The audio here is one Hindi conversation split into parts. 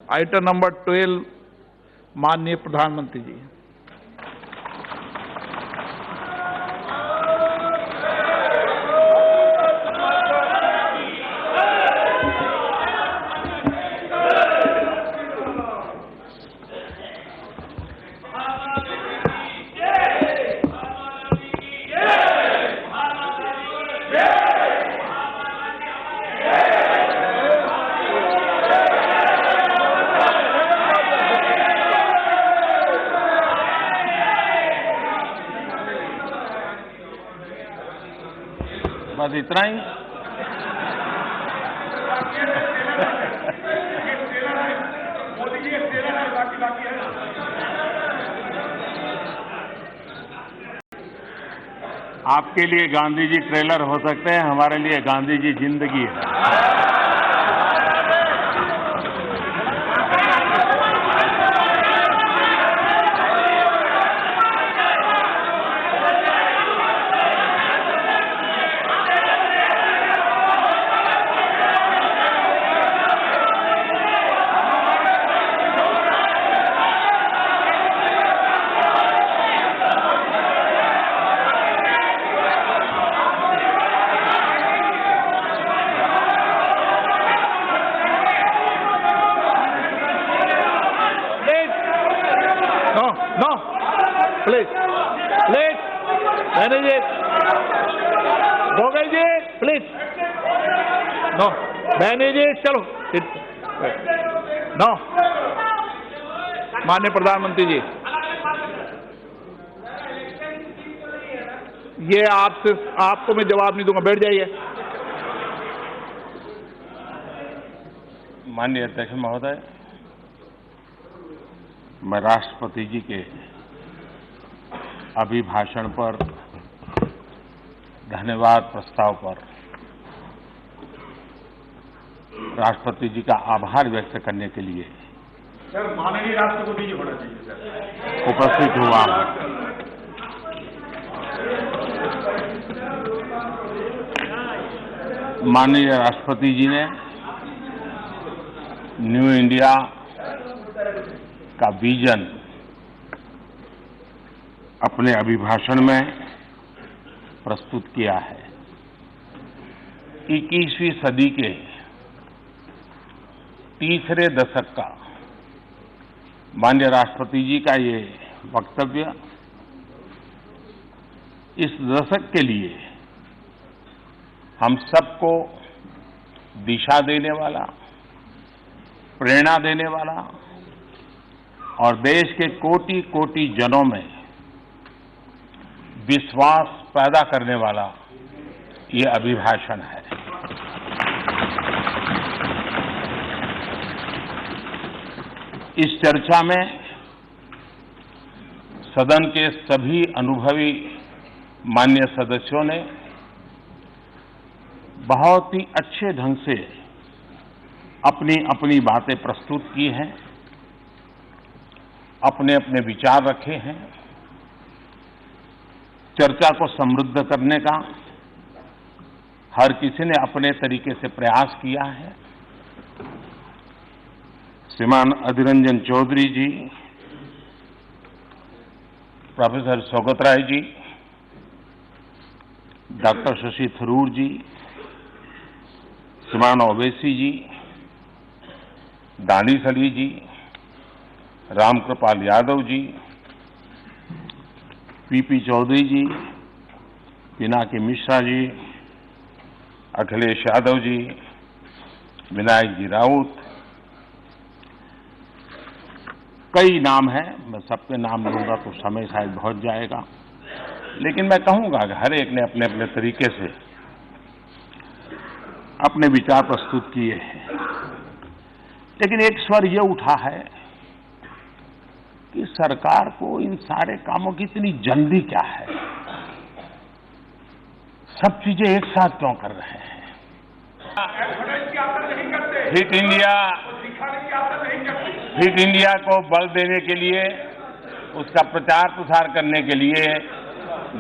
आइटम नंबर 12, माननीय प्रधानमंत्री जी। बस इतना ही। आपके लिए गांधी जी ट्रेलर हो सकते हैं, हमारे लिए गांधी जी जिंदगी है। No, please, manage it. Gogoi ji, please. No, manage it. चलो, नो, माननीय प्रधानमंत्री जी, ये आपको मैं जवाब नहीं दूंगा, बैठ जाइए। माननीय अध्यक्ष महोदय, मैं राष्ट्रपति जी के अभिभाषण पर धन्यवाद प्रस्ताव पर राष्ट्रपति जी का आभार व्यक्त करने के लिए सर माननीय राष्ट्रपति जी होना चाहिए सर उपस्थित हुआ हूं। माननीय राष्ट्रपति जी ने न्यू इंडिया का विजन अपने अभिभाषण में प्रस्तुत किया है। 21वीं सदी के तीसरे दशक का माननीय राष्ट्रपति जी का ये वक्तव्य इस दशक के लिए हम सबको दिशा देने वाला, प्रेरणा देने वाला और देश के कोटि कोटि जनों में विश्वास पैदा करने वाला ये अभिभाषण है। इस चर्चा में सदन के सभी अनुभवी माननीय सदस्यों ने बहुत ही अच्छे ढंग से अपनी अपनी बातें प्रस्तुत की हैं, अपने अपने विचार रखे हैं। चर्चा को समृद्ध करने का हर किसी ने अपने तरीके से प्रयास किया है। श्रीमान अधीर रंजन चौधरी जी, प्रोफेसर सौगत राय जी, डॉक्टर शशि थरूर जी, श्रीमान ओवैसी जी, दानिश अली जी, रामकृपाल यादव जी, पीपी चौधरी जी, पिनाकी मिश्रा जी, अखिलेश यादव जी, विनायक जी राउत, कई नाम हैं। मैं सबके नाम लूंगा तो समय शायद बहुत जाएगा, लेकिन मैं कहूंगा कि हर एक ने अपने अपने तरीके से अपने विचार प्रस्तुत किए हैं। लेकिन एक स्वर ये उठा है कि सरकार को इन सारे कामों की इतनी जल्दी क्या है, सब चीजें एक साथ क्यों कर रहे हैं। फिट इंडिया को बल देने के लिए, उसका प्रचार प्रसार करने के लिए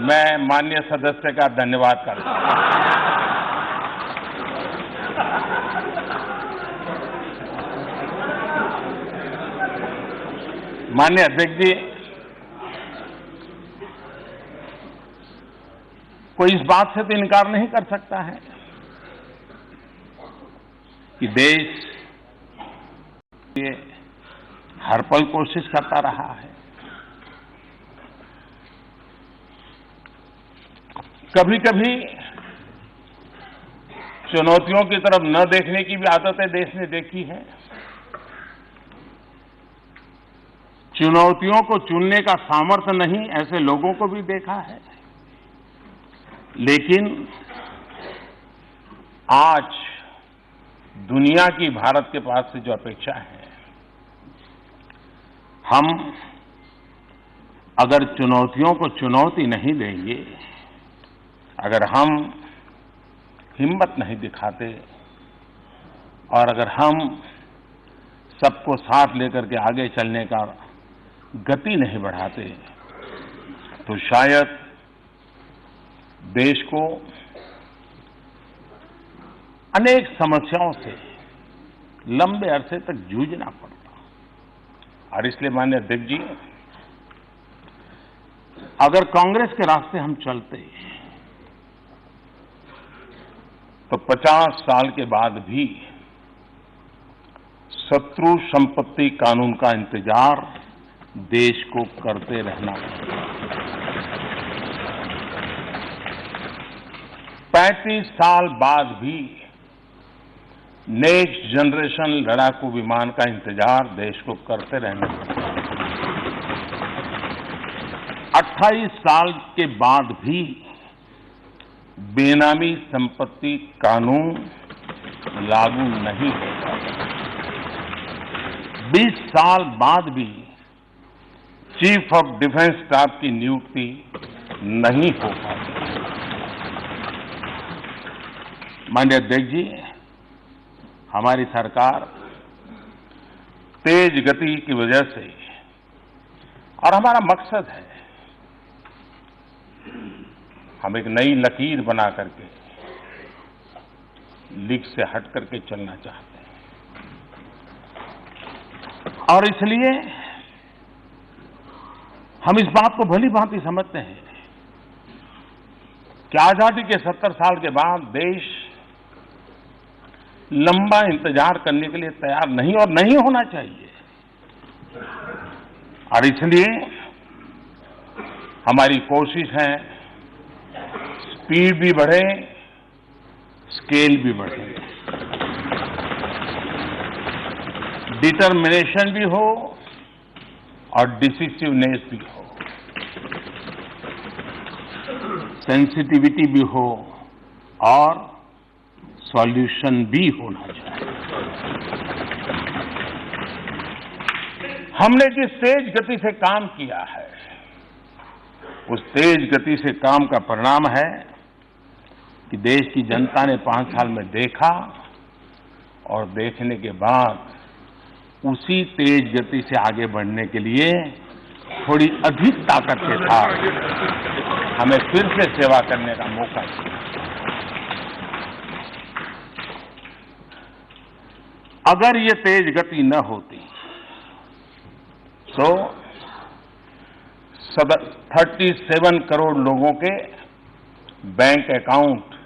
मैं माननीय सदस्य का धन्यवाद करता हूं। माननीय अध्यक्ष जी, कोई इस बात से तो इनकार नहीं कर सकता है कि देश ये हर पल कोशिश करता रहा है। कभी कभी चुनौतियों की तरफ न देखने की भी आदतें देश ने देखी है। चुनौतियों को चुनने का सामर्थ्य नहीं, ऐसे लोगों को भी देखा है। लेकिन आज दुनिया की भारत के पास से जो अपेक्षा है, हम अगर चुनौतियों को चुनौती नहीं देंगे, अगर हम हिम्मत नहीं दिखाते और अगर हम सबको साथ लेकर के आगे चलने का गति नहीं बढ़ाते, तो शायद देश को अनेक समस्याओं से लंबे अरसे तक जूझना पड़ता। और इसलिए माननीय अध्यक्ष जी, अगर कांग्रेस के रास्ते हम चलते तो 50 साल के बाद भी शत्रु संपत्ति कानून का इंतजार देश को करते रहना पड़ेगा। 35 साल बाद भी नेक्स्ट जनरेशन लड़ाकू विमान का इंतजार देश को करते रहना पड़ेगा। 28 साल के बाद भी बेनामी संपत्ति कानून लागू नहीं होगा। 20 साल बाद भी चीफ ऑफ डिफेंस स्टाफ की नियुक्ति नहीं हो पाती। माननीय अध्यक्ष जी, हमारी सरकार तेज गति की वजह से, और हमारा मकसद है हम एक नई लकीर बना करके लीक से हट करके चलना चाहते हैं। और इसलिए हम इस बात को भली भांति समझते हैं कि आजादी के 70 साल के बाद देश लंबा इंतजार करने के लिए तैयार नहीं और नहीं होना चाहिए। और इसलिए हमारी कोशिश है स्पीड भी बढ़े, स्केल भी बढ़े, डिटर्मिनेशन भी हो और डिसिसिवनेस भी हो, सेंसिटिविटी भी हो और सॉल्यूशन भी होना चाहिए। हमने जिस तेज गति से काम किया है, उस तेज गति से काम का परिणाम है कि देश की जनता ने 5 साल में देखा और देखने के बाद उसी तेज गति से आगे बढ़ने के लिए थोड़ी अधिक ताकत के साथ हमें फिर से सेवा करने का मौका दिया। अगर ये तेज गति न होती तो 37 करोड़ लोगों के बैंक अकाउंट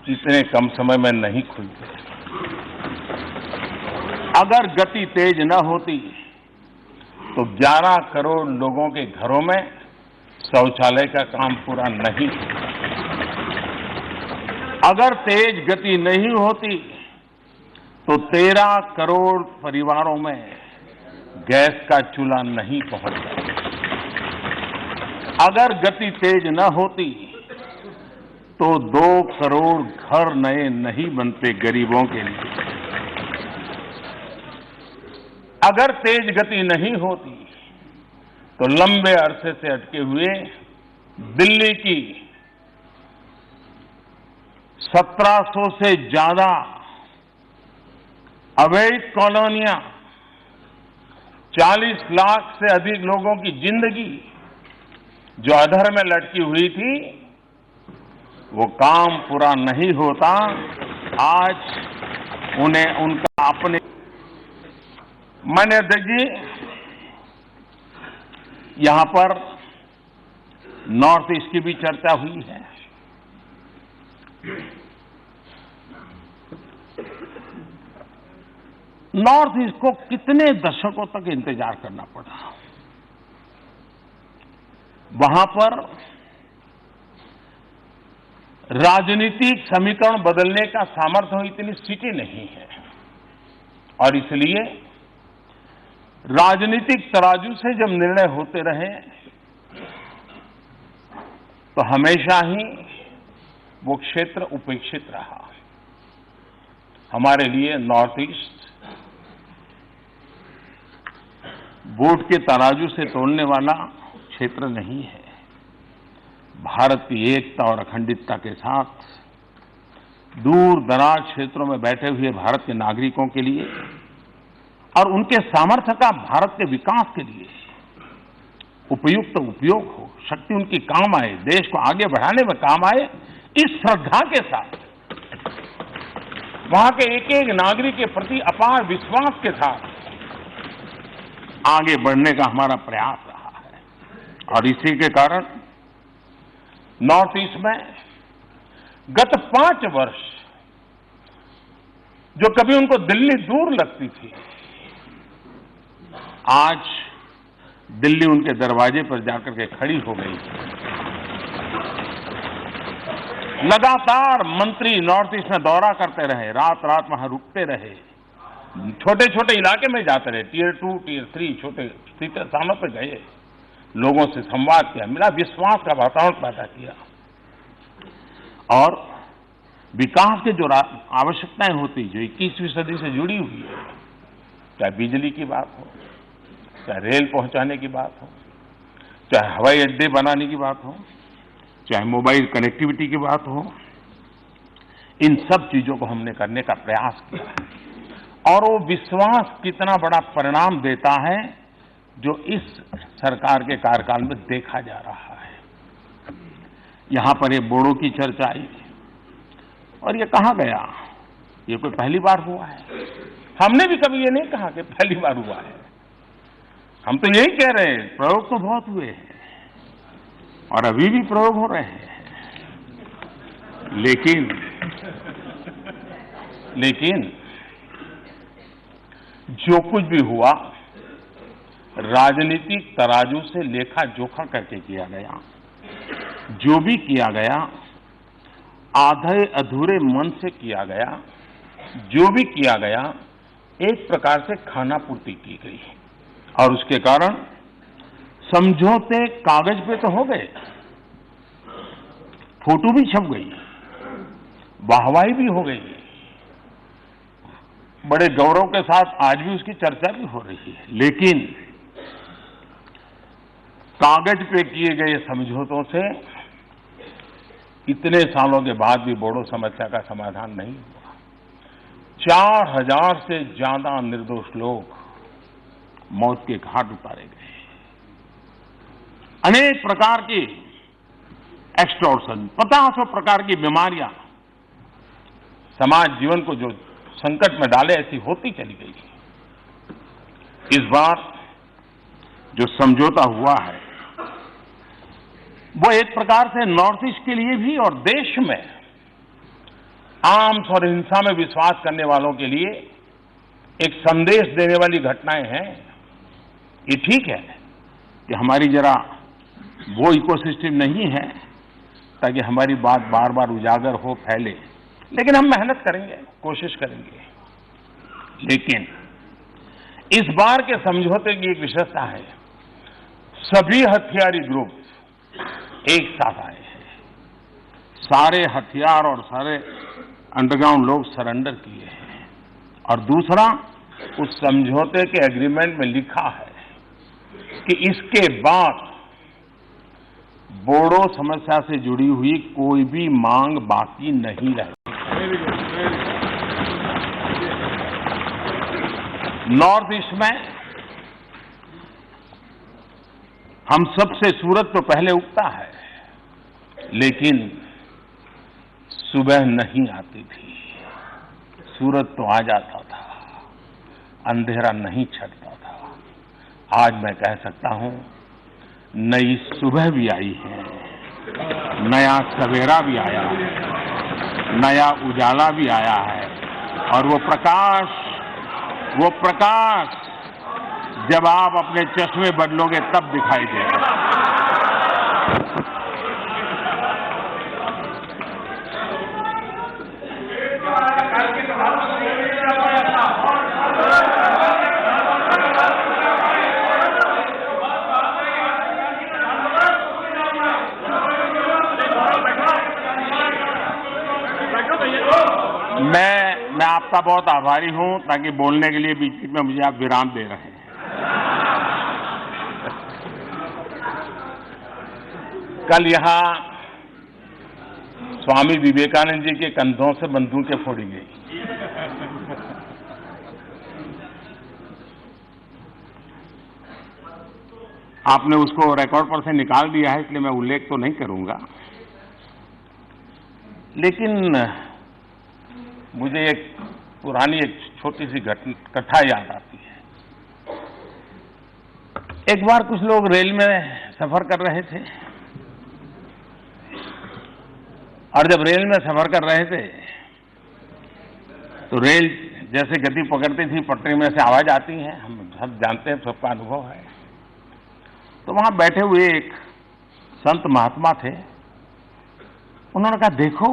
इतने कम समय में नहीं खुलते। अगर गति तेज न होती तो 11 करोड़ लोगों के घरों में शौचालय का काम पूरा नहीं होता। अगर तेज गति नहीं होती तो 13 करोड़ परिवारों में गैस का चूल्हा नहीं पहुंचता। अगर गति तेज न होती तो 2 करोड़ घर नए नहीं बनते गरीबों के लिए। अगर तेज गति नहीं होती तो लंबे अरसे से अटके हुए दिल्ली की 1700 से ज्यादा अवैध कॉलोनियां, 40 लाख से अधिक लोगों की जिंदगी जो अधर में लटकी हुई थी, वो काम पूरा नहीं होता। आज उन्हें उनका अपने। माननीय अध्यक्ष जी, यहां पर नॉर्थ ईस्ट की भी चर्चा हुई है। नॉर्थ ईस्ट को कितने दशकों तक इंतजार करना पड़ा। वहां पर राजनीतिक समीकरण बदलने का सामर्थ्य हो इतनी सीटें नहीं है और इसलिए राजनीतिक तराजू से जब निर्णय होते रहे तो हमेशा ही वो क्षेत्र उपेक्षित रहा। हमारे लिए नॉर्थ ईस्ट वोट के तराजू से तोड़ने वाला क्षेत्र नहीं है। भारत की एकता और अखंडितता के साथ दूर दराज क्षेत्रों में बैठे हुए भारत के नागरिकों के लिए और उनके सामर्थ्य का भारत के विकास के लिए उपयुक्त उपयोग हो, शक्ति उनकी काम आए, देश को आगे बढ़ाने में काम आए, इस श्रद्धा के साथ वहां के एक एक नागरिक के प्रति अपार विश्वास के साथ आगे बढ़ने का हमारा प्रयास रहा है। और इसी के कारण नॉर्थ ईस्ट में गत 5 वर्ष जो कभी उनको दिल्ली दूर लगती थी, आज दिल्ली उनके दरवाजे पर जाकर के खड़ी हो गई। लगातार मंत्री नॉर्थ ईस्ट में दौरा करते रहे, रात रात वहां रुकते रहे, छोटे छोटे इलाके में जाते रहे, टियर 2, टियर 3 छोटे स्थानों पर गए, लोगों से संवाद किया, मिला, विश्वास का वातावरण पैदा किया और विकास के जो आवश्यकताएं होती जो 21वीं सदी से जुड़ी हुई है, चाहे बिजली की बात हो, चाहे रेल पहुंचाने की बात हो, चाहे हवाई अड्डे बनाने की बात हो, चाहे मोबाइल कनेक्टिविटी की बात हो, इन सब चीजों को हमने करने का प्रयास किया है और वो विश्वास कितना बड़ा परिणाम देता है जो इस सरकार के कार्यकाल में देखा जा रहा है। यहां पर ये बोडो की चर्चा आई और ये कहां गया, ये कोई पहली बार हुआ है? हमने भी कभी ये नहीं कहा कि पहली बार हुआ है। हम तो यही कह रहे हैं प्रयोग तो बहुत हुए हैं और अभी भी प्रयोग हो रहे हैं, लेकिन जो कुछ भी हुआ राजनीतिक तराजू से लेखा जोखा करके किया गया। जो भी किया गया आधे अधूरे मन से किया गया। जो भी किया गया एक प्रकार से खानापूर्ति की गई और उसके कारण समझौते कागज पे तो हो गए, फोटो भी छप गई, वाहवाही भी हो गई, बड़े गौरव के साथ आज भी उसकी चर्चा भी हो रही है, लेकिन कागज पे किए गए समझौतों से इतने सालों के बाद भी बोडो समस्या का समाधान नहीं हुआ। 4000 से ज्यादा निर्दोष लोग मौत के घाट उतारे गए। अनेक प्रकार की एक्सटॉर्शन, 50 प्रकार की बीमारियां समाज जीवन को जो संकट में डाले ऐसी होती चली गई। इस बार जो समझौता हुआ है वो एक प्रकार से नॉर्थ ईस्ट के लिए भी और देश में आर्म्स और हिंसा में विश्वास करने वालों के लिए एक संदेश देने वाली घटनाएं हैं। ये ठीक है कि हमारी जरा वो इकोसिस्टम नहीं है ताकि हमारी बात बार बार उजागर हो, फैले, लेकिन हम मेहनत करेंगे, कोशिश करेंगे। लेकिन इस बार के समझौते की एक विशेषता है, सभी हथियारी ग्रुप एक साथ आए हैं। सारे हथियार और सारे अंडरग्राउंड लोग सरेंडर किए हैं और दूसरा उस समझौते के एग्रीमेंट में लिखा है कि इसके बाद बोडो समस्या से जुड़ी हुई कोई भी मांग बाकी नहीं रहेगी। नॉर्थ ईस्ट में हम सबसे सूरज तो पहले उगता है, लेकिन सुबह नहीं आती थी। सूरज तो आ जाता था, अंधेरा नहीं छटता था। आज मैं कह सकता हूं नई सुबह भी आई है, नया सवेरा भी आया है, नया उजाला भी आया है, और वो प्रकाश जब आप अपने चश्मे बदलोगे तब दिखाई देगा। मैं आपका बहुत आभारी हूं, ताकि बोलने के लिए बीच बीच में मुझे आप विराम दे रहे हैं। कल यहां स्वामी विवेकानंद जी के कंधों से बंदूकें फोड़ी गई। आपने उसको रिकॉर्ड पर से निकाल दिया है, इसलिए मैं उल्लेख तो नहीं करूंगा, लेकिन मुझे एक पुरानी छोटी सी कथा याद आती है। एक बार कुछ लोग रेल में सफर कर रहे थे, और जब रेल में सफर कर रहे थे तो रेल जैसे गति पकड़ती थी, पटरी में से आवाज आती है, हम सब जानते हैं, सबका अनुभव है। तो वहां बैठे हुए एक संत महात्मा थे। उन्होंने कहा, देखो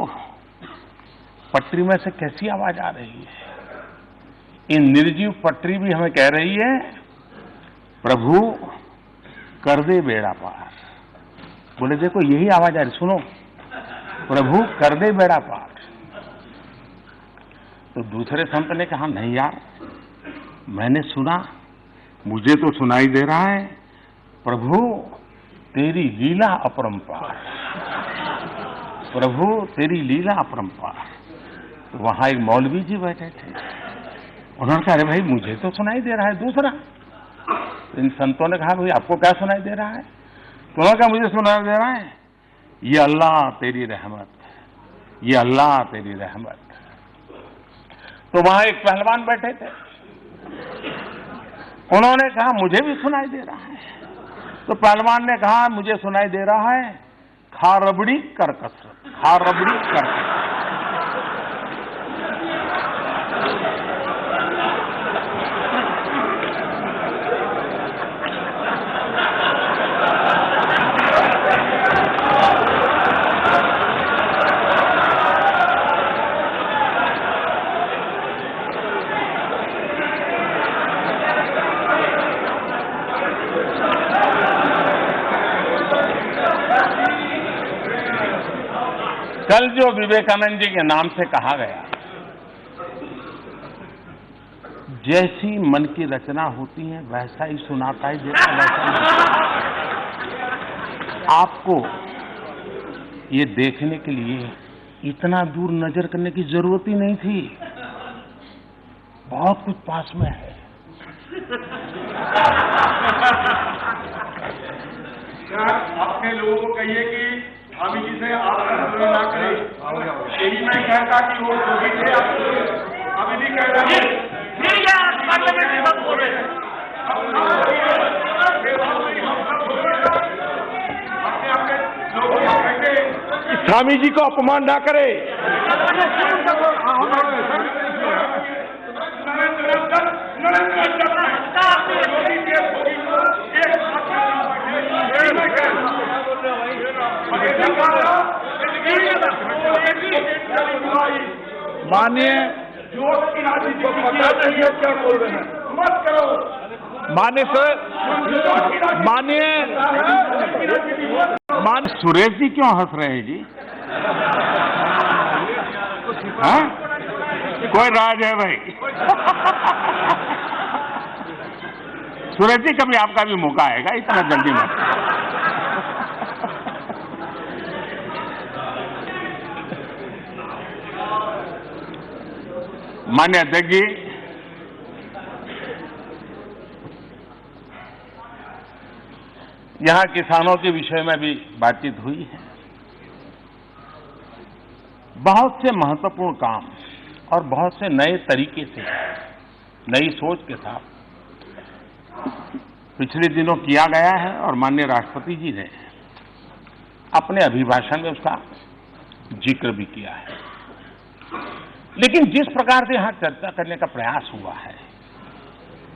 पटरी में से कैसी आवाज आ रही है, ये निर्जीव पटरी भी हमें कह रही है, प्रभु कर दे बेड़ा पार। बोले देखो यही आवाज आ रही, सुनो, प्रभु कर दे बेड़ा पार। तो दूसरे संत ने कहा, नहीं यार, मैंने सुना, मुझे तो सुनाई दे रहा है, प्रभु तेरी लीला अपरंपार, प्रभु तेरी लीला अपरंपार। तो वहां एक मौलवी जी बैठे थे। उन्होंने कहा, अरे भाई मुझे तो सुनाई दे रहा है दूसरा। तो इन संतों ने कहा, भाई आपको क्या सुनाई दे रहा है? तो उन्होंने कहा, मुझे सुनाई दे रहा है, ये अल्लाह तेरी रहमत, ये अल्लाह तेरी रहमत। तो वहां एक पहलवान बैठे थे। उन्होंने कहा, मुझे भी सुनाई दे रहा है। तो पहलवान ने कहा, मुझे सुनाई दे रहा है, खा रबड़ी कर कसरत, खा रबड़ी कर कसरत। कल जो विवेकानंद जी के नाम से कहा गया, जैसी मन की रचना होती है वैसा ही सुनाता है, जैसा वैसा ही। आपको ये देखने के लिए इतना दूर नजर करने की जरूरत ही नहीं थी, बहुत कुछ पास में है। अपने लोगों को कहिए कि स्वामी जी से आप ना करें। यही मैं कहता कि वो भी थे, अभी नहीं कह रहे बोल रहे हैं। स्वामी जी को अपमान ना करे। माननीय क्या बोल रहे हैं, मत करो। माननीय सर, माननीय सुरेश जी क्यों हंस रहे हैं जी? हाँ? कोई राज है भाई? सुरेश जी, कभी आपका भी मौका आएगा, इतना जल्दी मत। माननीय अध्यक्ष जी, यहां किसानों के विषय में भी बातचीत हुई है। बहुत से महत्वपूर्ण काम और बहुत से नए तरीके से, नई सोच के साथ पिछले दिनों किया गया है और माननीय राष्ट्रपति जी ने अपने अभिभाषण में उसका जिक्र भी किया है। लेकिन जिस प्रकार से यहां चर्चा करने का प्रयास हुआ है,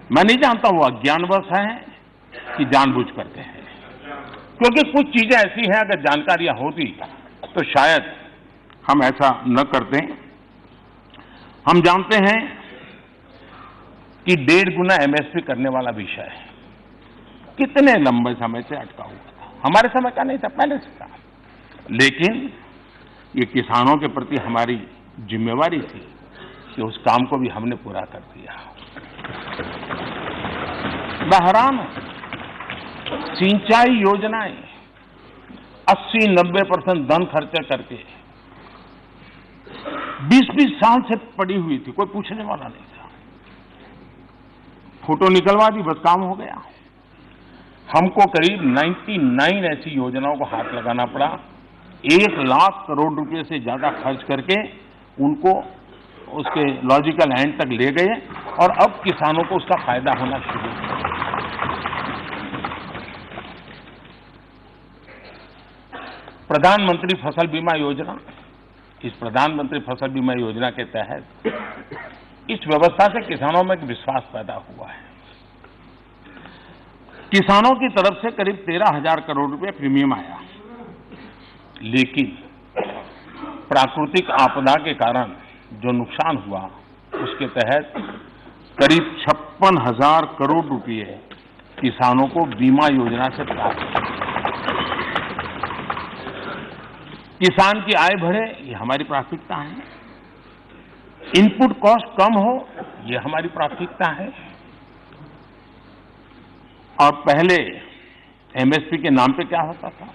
मैं नहीं जानता वो अज्ञानवश है कि जानबूझ करके है, क्योंकि कुछ चीजें ऐसी हैं अगर जानकारियां होती तो शायद हम ऐसा न करते। हम जानते हैं कि 1.5 गुना एमएसपी करने वाला विषय है, कितने लंबे समय से अटका हुआ था, हमारे समय का नहीं था, पहले से था, लेकिन ये किसानों के प्रति हमारी जिम्मेवारी थी कि उस काम को भी हमने पूरा कर दिया। मैं हैरान हूं, सिंचाई योजनाएं 80-90% धन खर्चा करके 20-20 साल से पड़ी हुई थी, कोई पूछने वाला नहीं था, फोटो निकलवा दी, बस काम हो गया। हमको करीब 99 ऐसी योजनाओं को हाथ लगाना पड़ा, 1 लाख करोड़ रुपए से ज्यादा खर्च करके उनको उसके लॉजिकल एंड तक ले गए और अब किसानों को उसका फायदा होना शुरू हुआ। प्रधानमंत्री फसल बीमा योजना, इस प्रधानमंत्री फसल बीमा योजना के तहत इस व्यवस्था से किसानों में एक विश्वास पैदा हुआ है। किसानों की तरफ से करीब 13,000 करोड़ रुपए प्रीमियम आया, लेकिन प्राकृतिक आपदा के कारण जो नुकसान हुआ उसके तहत करीब 56,000 करोड़ रुपए किसानों को बीमा योजना से प्राप्त हुए। किसान की आय बढ़े, ये हमारी प्राथमिकता है, इनपुट कॉस्ट कम हो, ये हमारी प्राथमिकता है। और पहले एमएसपी के नाम पे क्या होता था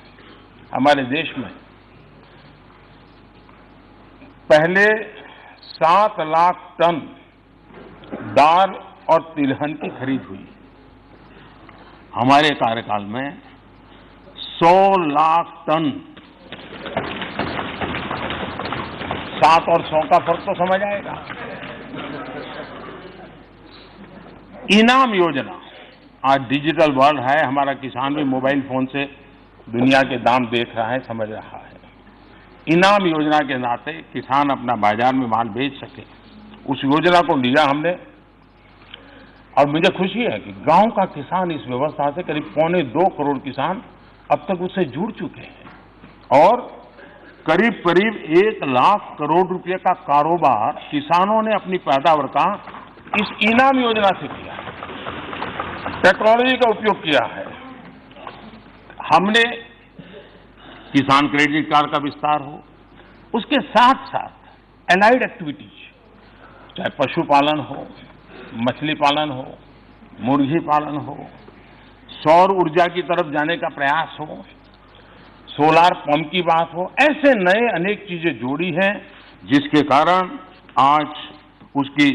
हमारे देश में, पहले 7 लाख टन दाल और तिलहन की खरीद हुई, हमारे कार्यकाल में 100 लाख टन। 7 और 100 का फर्क तो समझ आएगा। इनाम योजना, आज डिजिटल वर्ल्ड है, हमारा किसान भी मोबाइल फोन से दुनिया के दाम देख रहा है, समझ रहा है। इनाम योजना के नाते किसान अपना बाजार में माल बेच सके, उस योजना को लिया हमने और मुझे खुशी है कि गांव का किसान इस व्यवस्था से करीब 1.25 करोड़ किसान अब तक उससे जुड़ चुके हैं और करीब 1 लाख करोड़ रुपए का कारोबार किसानों ने अपनी पैदावार का इस इनाम योजना से किया। टेक्नोलॉजी का उपयोग किया है हमने, किसान क्रेडिट कार्ड का विस्तार हो, उसके साथ साथ एलाइड एक्टिविटीज, चाहे पशुपालन हो, मछली पालन हो, मुर्गी पालन हो, सौर ऊर्जा की तरफ जाने का प्रयास हो, सोलार पंप की बात हो, ऐसे नए अनेक चीजें जोड़ी हैं जिसके कारण आज उसकी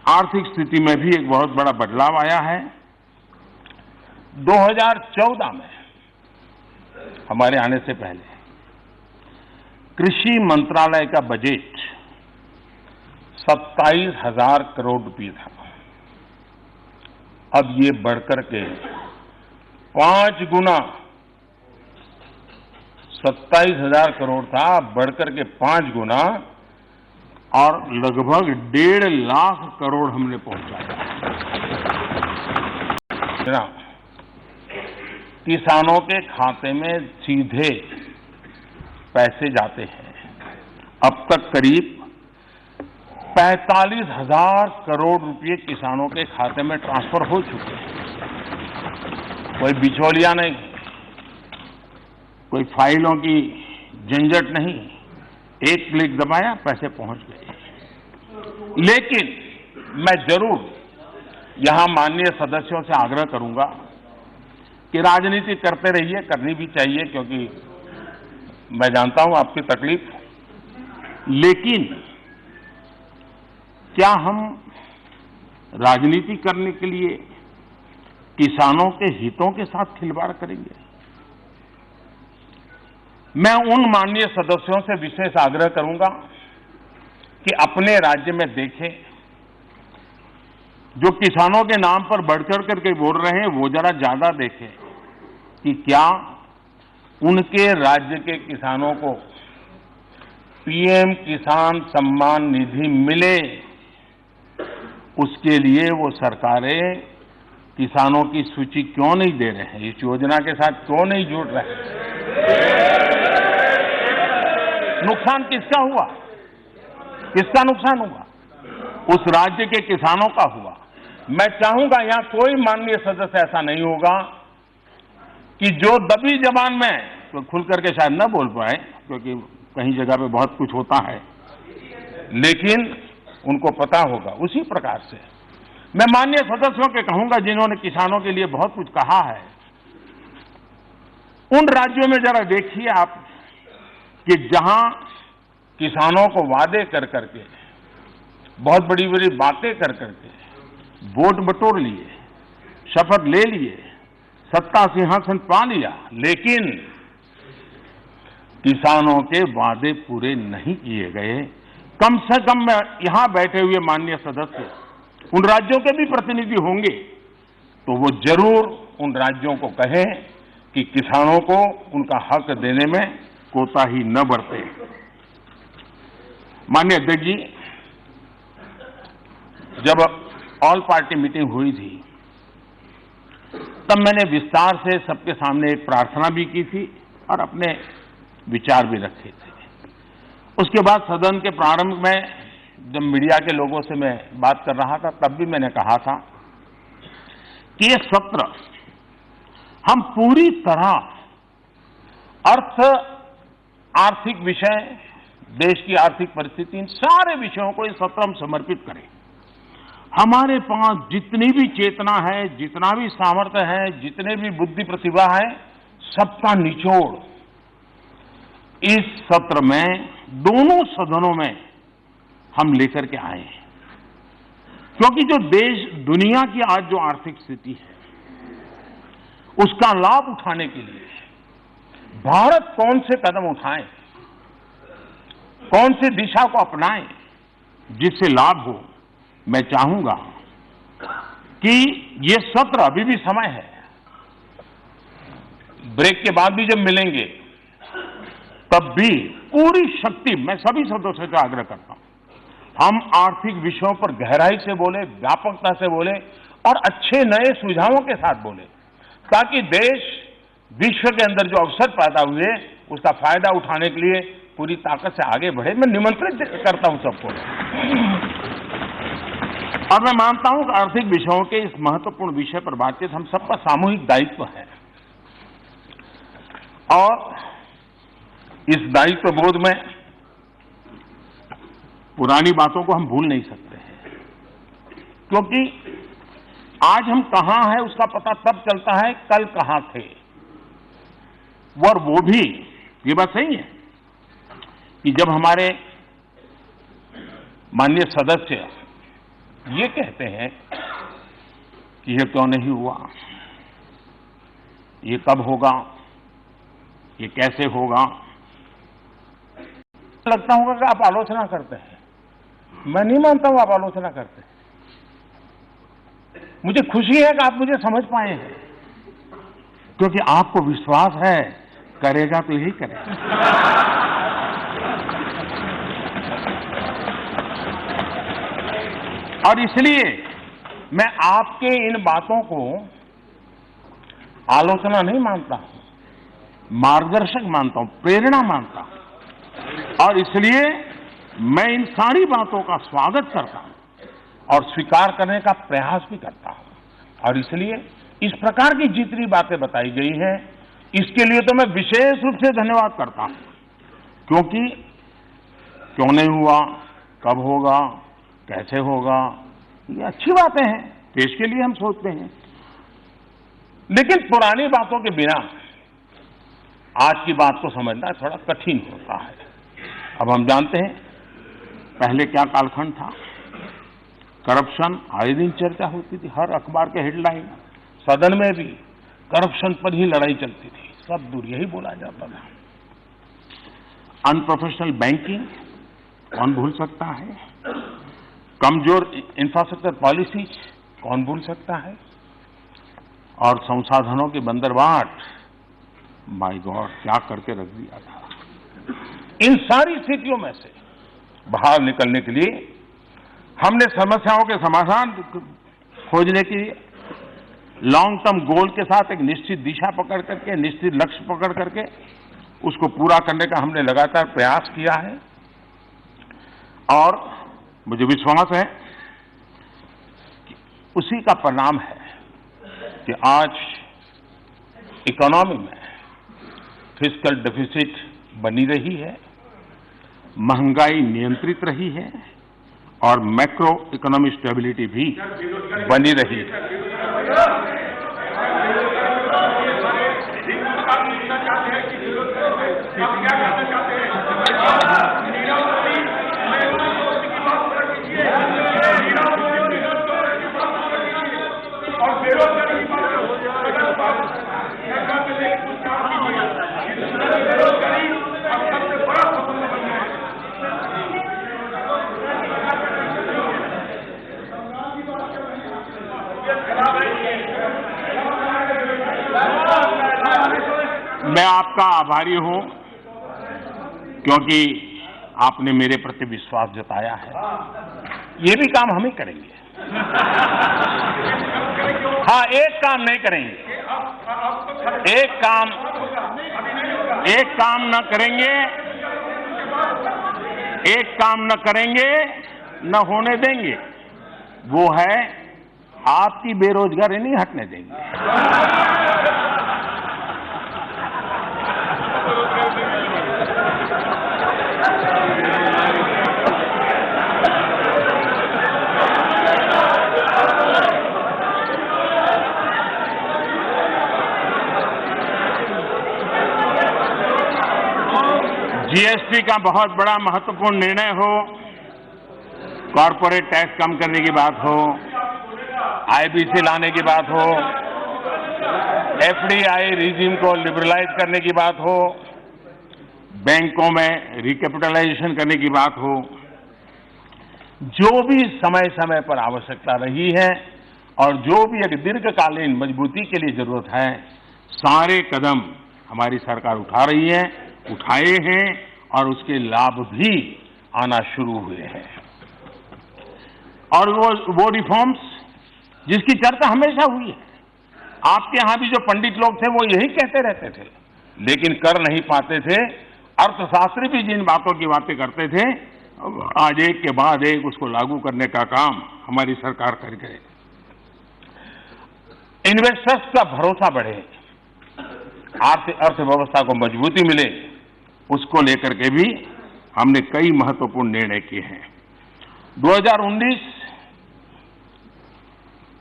आर्थिक स्थिति में भी एक बहुत बड़ा बदलाव आया है। 2014 में हमारे आने से पहले कृषि मंत्रालय का बजट 27,000 करोड़ रुपए था, अब ये बढ़कर के 5 गुना, 27,000 करोड़ था, बढ़कर के 5 गुना और लगभग 1.5 लाख करोड़ हमने पहुंचाया। किसानों के खाते में सीधे पैसे जाते हैं, अब तक करीब 45,000 करोड़ रुपए किसानों के खाते में ट्रांसफर हो चुके हैं। कोई बिचौलिया नहीं, कोई फाइलों की झंझट नहीं, एक क्लिक दबाया पैसे पहुंच गए। लेकिन मैं जरूर यहां माननीय सदस्यों से आग्रह करूंगा कि राजनीति करते रहिए, करनी भी चाहिए, क्योंकि मैं जानता हूं आपकी तकलीफ, लेकिन क्या हम राजनीति करने के लिए किसानों के हितों के साथ खिलवाड़ करेंगे? मैं उन माननीय सदस्यों से विशेष आग्रह करूंगा कि अपने राज्य में देखें, जो किसानों के नाम पर बढ़-चढ़ करके बोल रहे हैं वो जरा ज्यादा देखें कि क्या उनके राज्य के किसानों को पीएम किसान सम्मान निधि मिले, उसके लिए वो सरकारें किसानों की सूची क्यों नहीं दे रहे हैं, इस योजना के साथ क्यों नहीं जुड़ रहे हैं? नुकसान किसका हुआ? किसका नुकसान हुआ? उस राज्य के किसानों का हुआ। मैं चाहूंगा यहां कोई माननीय सदस्य ऐसा नहीं होगा कि जो दबी जबान में तो खुल करके शायद न बोल पाए, क्योंकि कहीं जगह पे बहुत कुछ होता है, लेकिन उनको पता होगा। उसी प्रकार से मैं माननीय सदस्यों के कहूंगा जिन्होंने किसानों के लिए बहुत कुछ कहा है, उन राज्यों में जरा देखिए आप कि जहां किसानों को वादे कर करके, बहुत बड़ी बड़ी बातें कर करके वोट बटोर लिए, शपथ ले लिए, सत्ता सिंहासन पा लिया, लेकिन किसानों के वादे पूरे नहीं किए गए। कम से कम मैं यहां बैठे हुए माननीय सदस्य उन राज्यों के भी प्रतिनिधि होंगे तो वो जरूर उन राज्यों को कहें कि किसानों को उनका हक देने में कोताही न बरते। माननीय अध्यक्ष जी, जब ऑल पार्टी मीटिंग हुई थी तब मैंने विस्तार से सबके सामने एक प्रार्थना भी की थी और अपने विचार भी रखे थे। उसके बाद सदन के प्रारंभ में जब मीडिया के लोगों से मैं बात कर रहा था तब भी मैंने कहा था कि ये सत्र हम पूरी तरह आर्थिक विषय, देश की आर्थिक परिस्थिति, इन सारे विषयों को इस सत्र हम समर्पित करें। हमारे पास जितनी भी चेतना है, जितना भी सामर्थ्य है, जितने भी बुद्धि प्रतिभा है, सबका निचोड़ इस सत्र में दोनों सदनों में हम लेकर के आए हैं। क्योंकि जो देश, दुनिया की आज जो आर्थिक स्थिति है उसका लाभ उठाने के लिए भारत कौन से कदम उठाए, कौन सी दिशा को अपनाए जिससे लाभ हो। मैं चाहूंगा कि ये सत्र, अभी भी समय है, ब्रेक के बाद भी जब मिलेंगे तब भी पूरी शक्ति, मैं सभी सदस्यों से आग्रह करता हूं, हम आर्थिक विषयों पर गहराई से बोले, व्यापकता से बोले और अच्छे नए सुझावों के साथ बोले, ताकि देश विश्व के अंदर जो अवसर पैदा हुए उसका फायदा उठाने के लिए पूरी ताकत से आगे बढ़े। मैं निमंत्रित करता हूं सबको। और मैं मानता हूं कि आर्थिक विषयों के इस महत्वपूर्ण विषय पर बातचीत हम सबका सामूहिक दायित्व है और इस दायित्व बोध में पुरानी बातों को हम भूल नहीं सकते हैं, क्योंकि आज हम कहां हैं उसका पता तब चलता है कल कहां थे। और वो भी ये बात सही है कि जब हमारे माननीय सदस्य ये कहते हैं कि ये क्यों नहीं हुआ, ये कब होगा, ये कैसे होगा, लगता होगा कि आप आलोचना करते हैं। मैं नहीं मानता हूं आप आलोचना करते हैं। मुझे खुशी है कि आप मुझे समझ पाए हैं, क्योंकि आपको विश्वास है करेगा तो यही करेगा। और इसलिए मैं आपके इन बातों को आलोचना नहीं मानता हूं, मार्गदर्शक मानता हूं, प्रेरणा मानता हूं। और इसलिए मैं इन सारी बातों का स्वागत करता हूं और स्वीकार करने का प्रयास भी करता हूं। और इसलिए इस प्रकार की जितनी बातें बताई गई हैं इसके लिए तो मैं विशेष रूप से धन्यवाद करता हूं, क्योंकि क्यों नहीं हुआ, कब होगा, कैसे होगा, ये अच्छी बातें हैं, देश के लिए हम सोचते हैं। लेकिन पुरानी बातों के बिना आज की बात को समझना थोड़ा कठिन होता है। अब हम जानते हैं पहले क्या कालखंड था, करप्शन आए दिन चर्चा होती थी, हर अखबार के हेडलाइन, सदन में भी करप्शन पर ही लड़ाई चलती थी, सब दूर यही बोला जाता था। अनप्रोफेशनल बैंकिंग कौन भूल सकता है, कमजोर इंफ्रास्ट्रक्चर पॉलिसीज, कौन भूल सकता है? और संसाधनों की बंदरबाट, माय गॉड, क्या करके रख दिया था। इन सारी स्थितियों में से बाहर निकलने के लिए हमने समस्याओं के समाधान खोजने की लॉन्ग टर्म गोल के साथ एक निश्चित दिशा पकड़ करके, निश्चित लक्ष्य पकड़ करके उसको पूरा करने का हमने लगातार प्रयास किया है। और मुझे विश्वास है कि उसी का परिणाम है कि आज इकोनॉमी में फिस्कल डेफिसिट बनी रही है, महंगाई नियंत्रित रही है और मैक्रो इकोनॉमिक स्टेबिलिटी भी बनी रही है। मैं आपका आभारी हूं क्योंकि आपने मेरे प्रति विश्वास जताया है। ये भी काम हम ही करेंगे। हाँ, एक काम नहीं करेंगे, एक काम न करेंगे, एक काम न करेंगे, न होने देंगे, वो है आपकी बेरोजगारी नहीं हटने देंगे। जीएसटी का बहुत बड़ा महत्वपूर्ण निर्णय हो, कॉरपोरेट टैक्स कम करने की बात हो, आईबीसी लाने की बात हो, एफडीआई रिजीम को लिबरलाइज करने की बात हो, बैंकों में रिकैपिटलाइजेशन करने की बात हो, जो भी समय समय पर आवश्यकता रही है और जो भी एक दीर्घकालीन मजबूती के लिए जरूरत है, सारे कदम हमारी सरकार उठा रही है, उठाए हैं और उसके लाभ भी आना शुरू हुए हैं। और वो रिफॉर्म्स जिसकी चर्चा हमेशा हुई है, आपके यहां भी जो पंडित लोग थे वो यही कहते रहते थे, लेकिन कर नहीं पाते थे। अर्थशास्त्री भी जिन बातों की बातें करते थे, आज एक के बाद एक उसको लागू करने का काम हमारी सरकार कर गए। इन्वेस्टर्स का भरोसा बढ़े, अर्थव्यवस्था को मजबूती मिले, उसको लेकर के भी हमने कई महत्वपूर्ण निर्णय किए हैं। 2019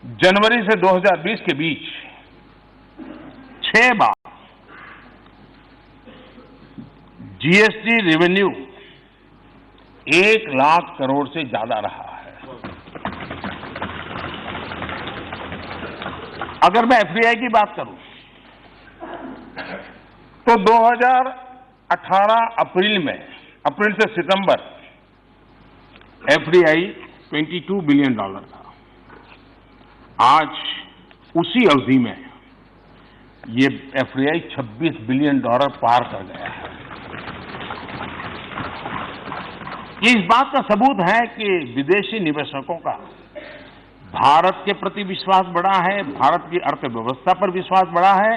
जनवरी से 2020 के बीच 6 बार जीएसटी रेवेन्यू 1 लाख करोड़ से ज्यादा रहा है। अगर मैं एफडीआई की बात करूं तो 2018 अप्रैल से सितंबर एफडीआई $22 बिलियन था। आज उसी अवधि में ये एफडीआई $26 बिलियन पार कर गया है। ये इस बात का सबूत है कि विदेशी निवेशकों का भारत के प्रति विश्वास बढ़ा है, भारत की अर्थव्यवस्था पर विश्वास बढ़ा है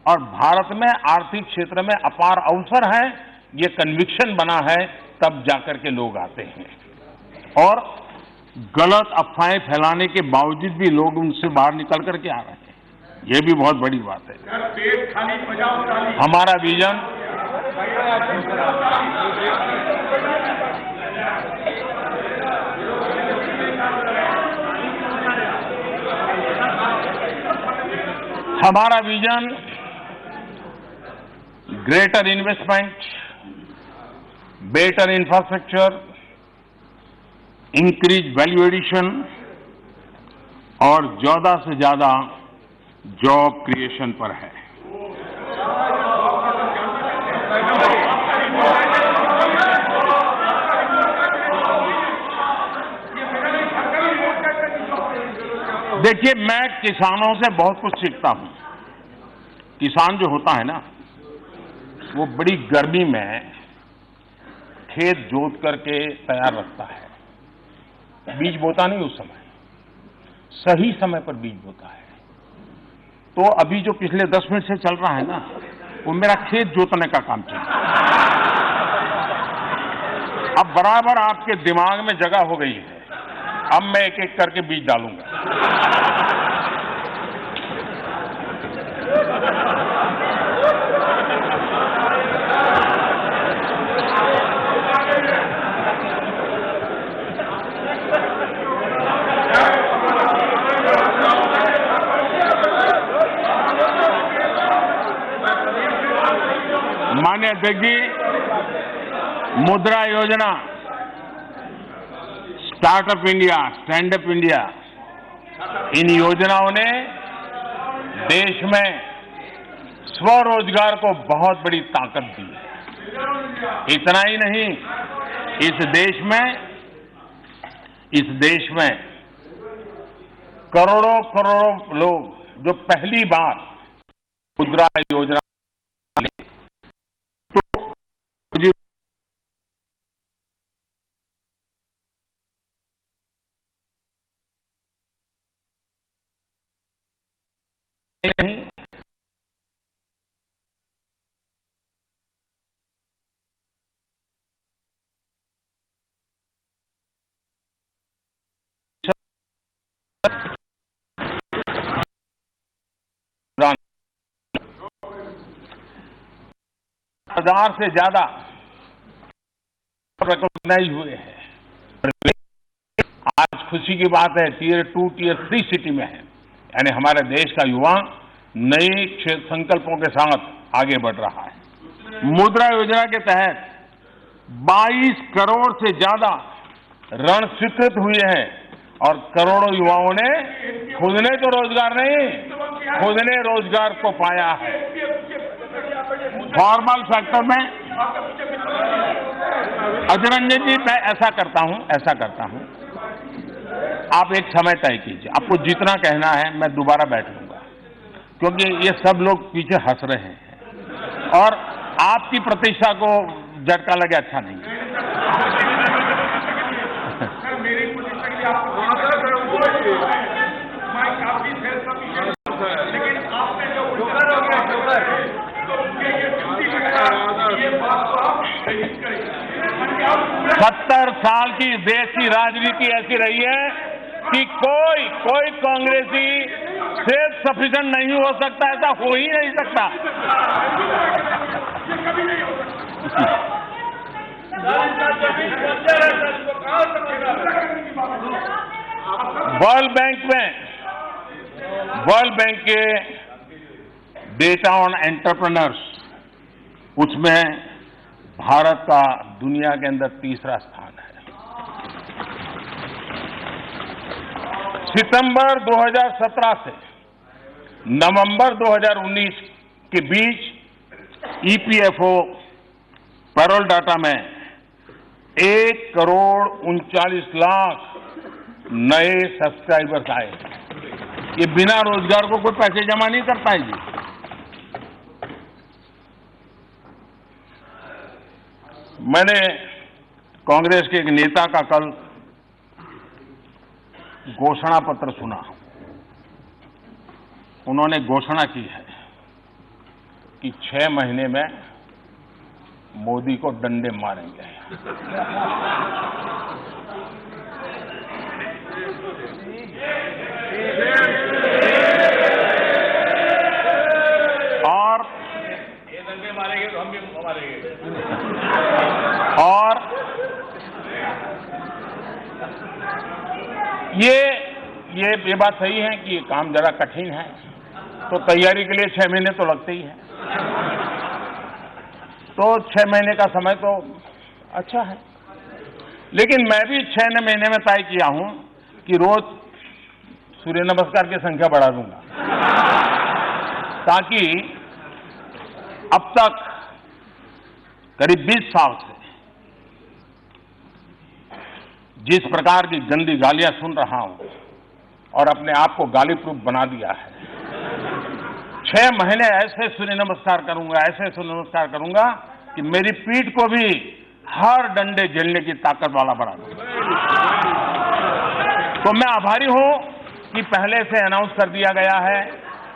और भारत में आर्थिक क्षेत्र में अपार अवसर है, ये कन्विक्शन बना है, तब जाकर के लोग आते हैं। और गलत अफवाहें फैलाने के बावजूद भी लोग उनसे बाहर निकल करके आ रहे हैं, ये भी बहुत बड़ी बात है। हमारा vision greater investment, better infrastructure, increase value addition और ज्यादा से ज्यादा जॉब क्रिएशन पर है। देखिए, मैं किसानों से बहुत कुछ सीखता हूं। किसान जो होता है ना, वो बड़ी गर्मी में खेत जोत करके तैयार रखता है। बीज बोता नहीं उस समय, सही समय पर बीज बोता है। तो अभी जो पिछले 10 मिनट से चल रहा है ना, वो मेरा खेत जोतने का काम चल रहा है। अब बराबर आपके दिमाग में जगह हो गई है। अब मैं एक एक करके बीज डालूंगा। माननीय अध्यक्ष जी, Mudra Yojana, startup India, stand up India, इन योजनाओं ने देश में स्वरोजगार को बहुत बड़ी ताकत दी है। इतना ही नहीं, इस देश में करोड़ों करोड़ों लोग जो पहली बार मुद्रा योजना हजार से ज्यादा रिकॉग्नाइज हुए हैं। आज खुशी की बात है, टियर 2, टियर 3 सिटी में है। यानी हमारे देश का युवा नए संकल्पों के साथ आगे बढ़ रहा है। मुद्रा योजना के तहत 22 करोड़ से ज्यादा ऋण स्वीकृत हुए हैं और करोड़ों युवाओं ने खुद ने तो रोजगार नहीं, खुद ने रोजगार को पाया है। फॉर्मल सेक्टर में अजय रंजन जी, मैं ऐसा करता हूं, आप एक समय तय कीजिए। आपको जितना कहना है मैं दोबारा बैठ लूंगा, क्योंकि ये सब लोग पीछे हंस रहे हैं और आपकी प्रतिष्ठा को झटका लगे अच्छा नहीं है। लेकिन आपने जो 70 साल की देश की राजनीति ऐसी रही है कि कोई कांग्रेसी सेल्फ सफिशिएंट नहीं हो सकता, ऐसा हो ही नहीं सकता। वर्ल्ड बैंक के डेटा ऑन एंटरप्रेन्योर्स, उसमें भारत का दुनिया के अंदर तीसरा स्थान है। सितंबर 2017 से नवंबर 2019 के बीच ईपीएफओ पैरोल डाटा में 1,39,00,000 नए सब्सक्राइबर्स आए। ये बिना रोजगार को कोई पैसे जमा नहीं कर पाएगी। मैंने कांग्रेस के एक नेता का कल घोषणा पत्र सुना। उन्होंने घोषणा की है कि 6 महीने में मोदी को डंडे मारेंगे। और ये डंडे मारेंगे तो हम भी मारेंगे। और ये बात सही है कि ये काम जरा कठिन है, तो तैयारी के लिए 6 महीने तो लगते ही हैं। तो 6 महीने का समय तो अच्छा है, लेकिन मैं भी 6 महीने में तय किया हूं कि रोज सूर्य नमस्कार की संख्या बढ़ा दूंगा, ताकि अब तक करीब 20 साल से जिस प्रकार की गंदी गालियां सुन रहा हूं, और अपने आप को गालिब प्रूफ बना दिया है। 6 महीने ऐसे सूर्य नमस्कार करूंगा, ऐसे सूर्य नमस्कार करूंगा कि मेरी पीठ को भी हर डंडे झेलने की ताकत वाला बना दूंगा। तो मैं आभारी हूं कि पहले से अनाउंस कर दिया गया है,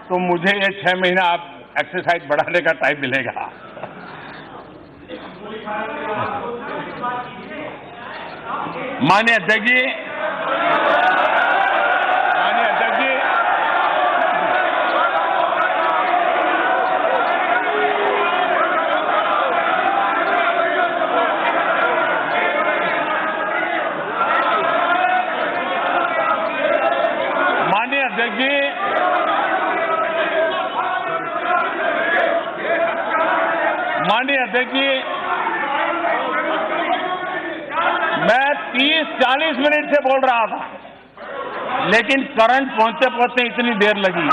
तो मुझे ये 6 महीना आप एक्सरसाइज बढ़ाने का टाइम मिलेगा। माननीय अध्यक्ष जी, माननीय अध्यक्ष जी, मैं 30-40 मिनट से बोल रहा था, लेकिन करंट पहुंचते पहुंचते इतनी देर लगी।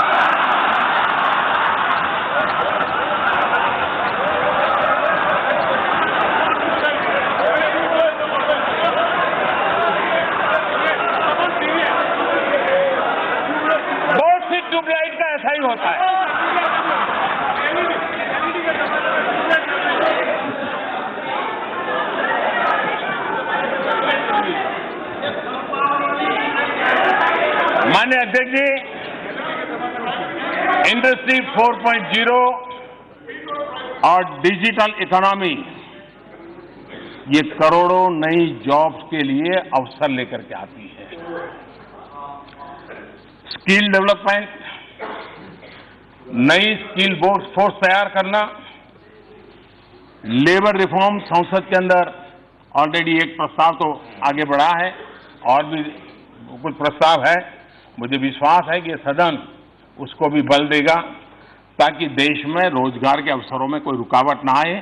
बहुत सी ट्यूबलाइट का ऐसा ही होता है। माननीय अध्यक्ष जी, इंडस्ट्री 4.0 और डिजिटल इकोनॉमी ये करोड़ों नई जॉब्स के लिए अवसर लेकर के आती है। स्किल डेवलपमेंट, नई स्किल फोर्स तैयार करना, लेबर रिफॉर्म संसद के अंदर ऑलरेडी एक प्रस्ताव तो आगे बढ़ा है और भी कुछ प्रस्ताव है। मुझे विश्वास है कि सदन उसको भी बल देगा ताकि देश में रोजगार के अवसरों में कोई रुकावट ना आए।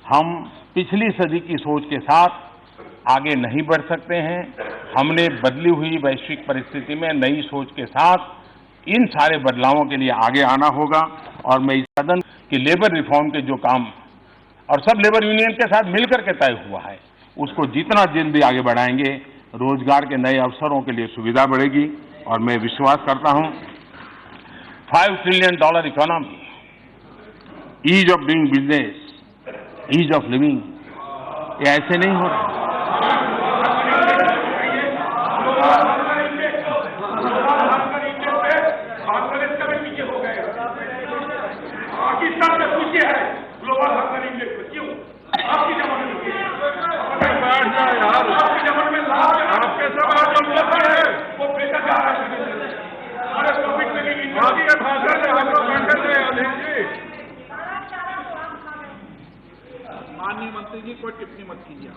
हम पिछली सदी की सोच के साथ आगे नहीं बढ़ सकते हैं। हमने बदली हुई वैश्विक परिस्थिति में नई सोच के साथ इन सारे बदलावों के लिए आगे आना होगा और मैं इस सदन की लेबर रिफॉर्म के जो काम और सब लेबर यूनियन के साथ मिलकर के तय हुआ है, उसको जितना जल्दी आगे बढ़ाएंगे, रोजगार के नए अवसरों के लिए सुविधा बढ़ेगी। और मैं विश्वास करता हूं $5 trillion economy, ease of doing business, ease of living, ये ऐसे नहीं हो रहा। माननीय मंत्री जी, कोई टिप्पणी मत कीजिए।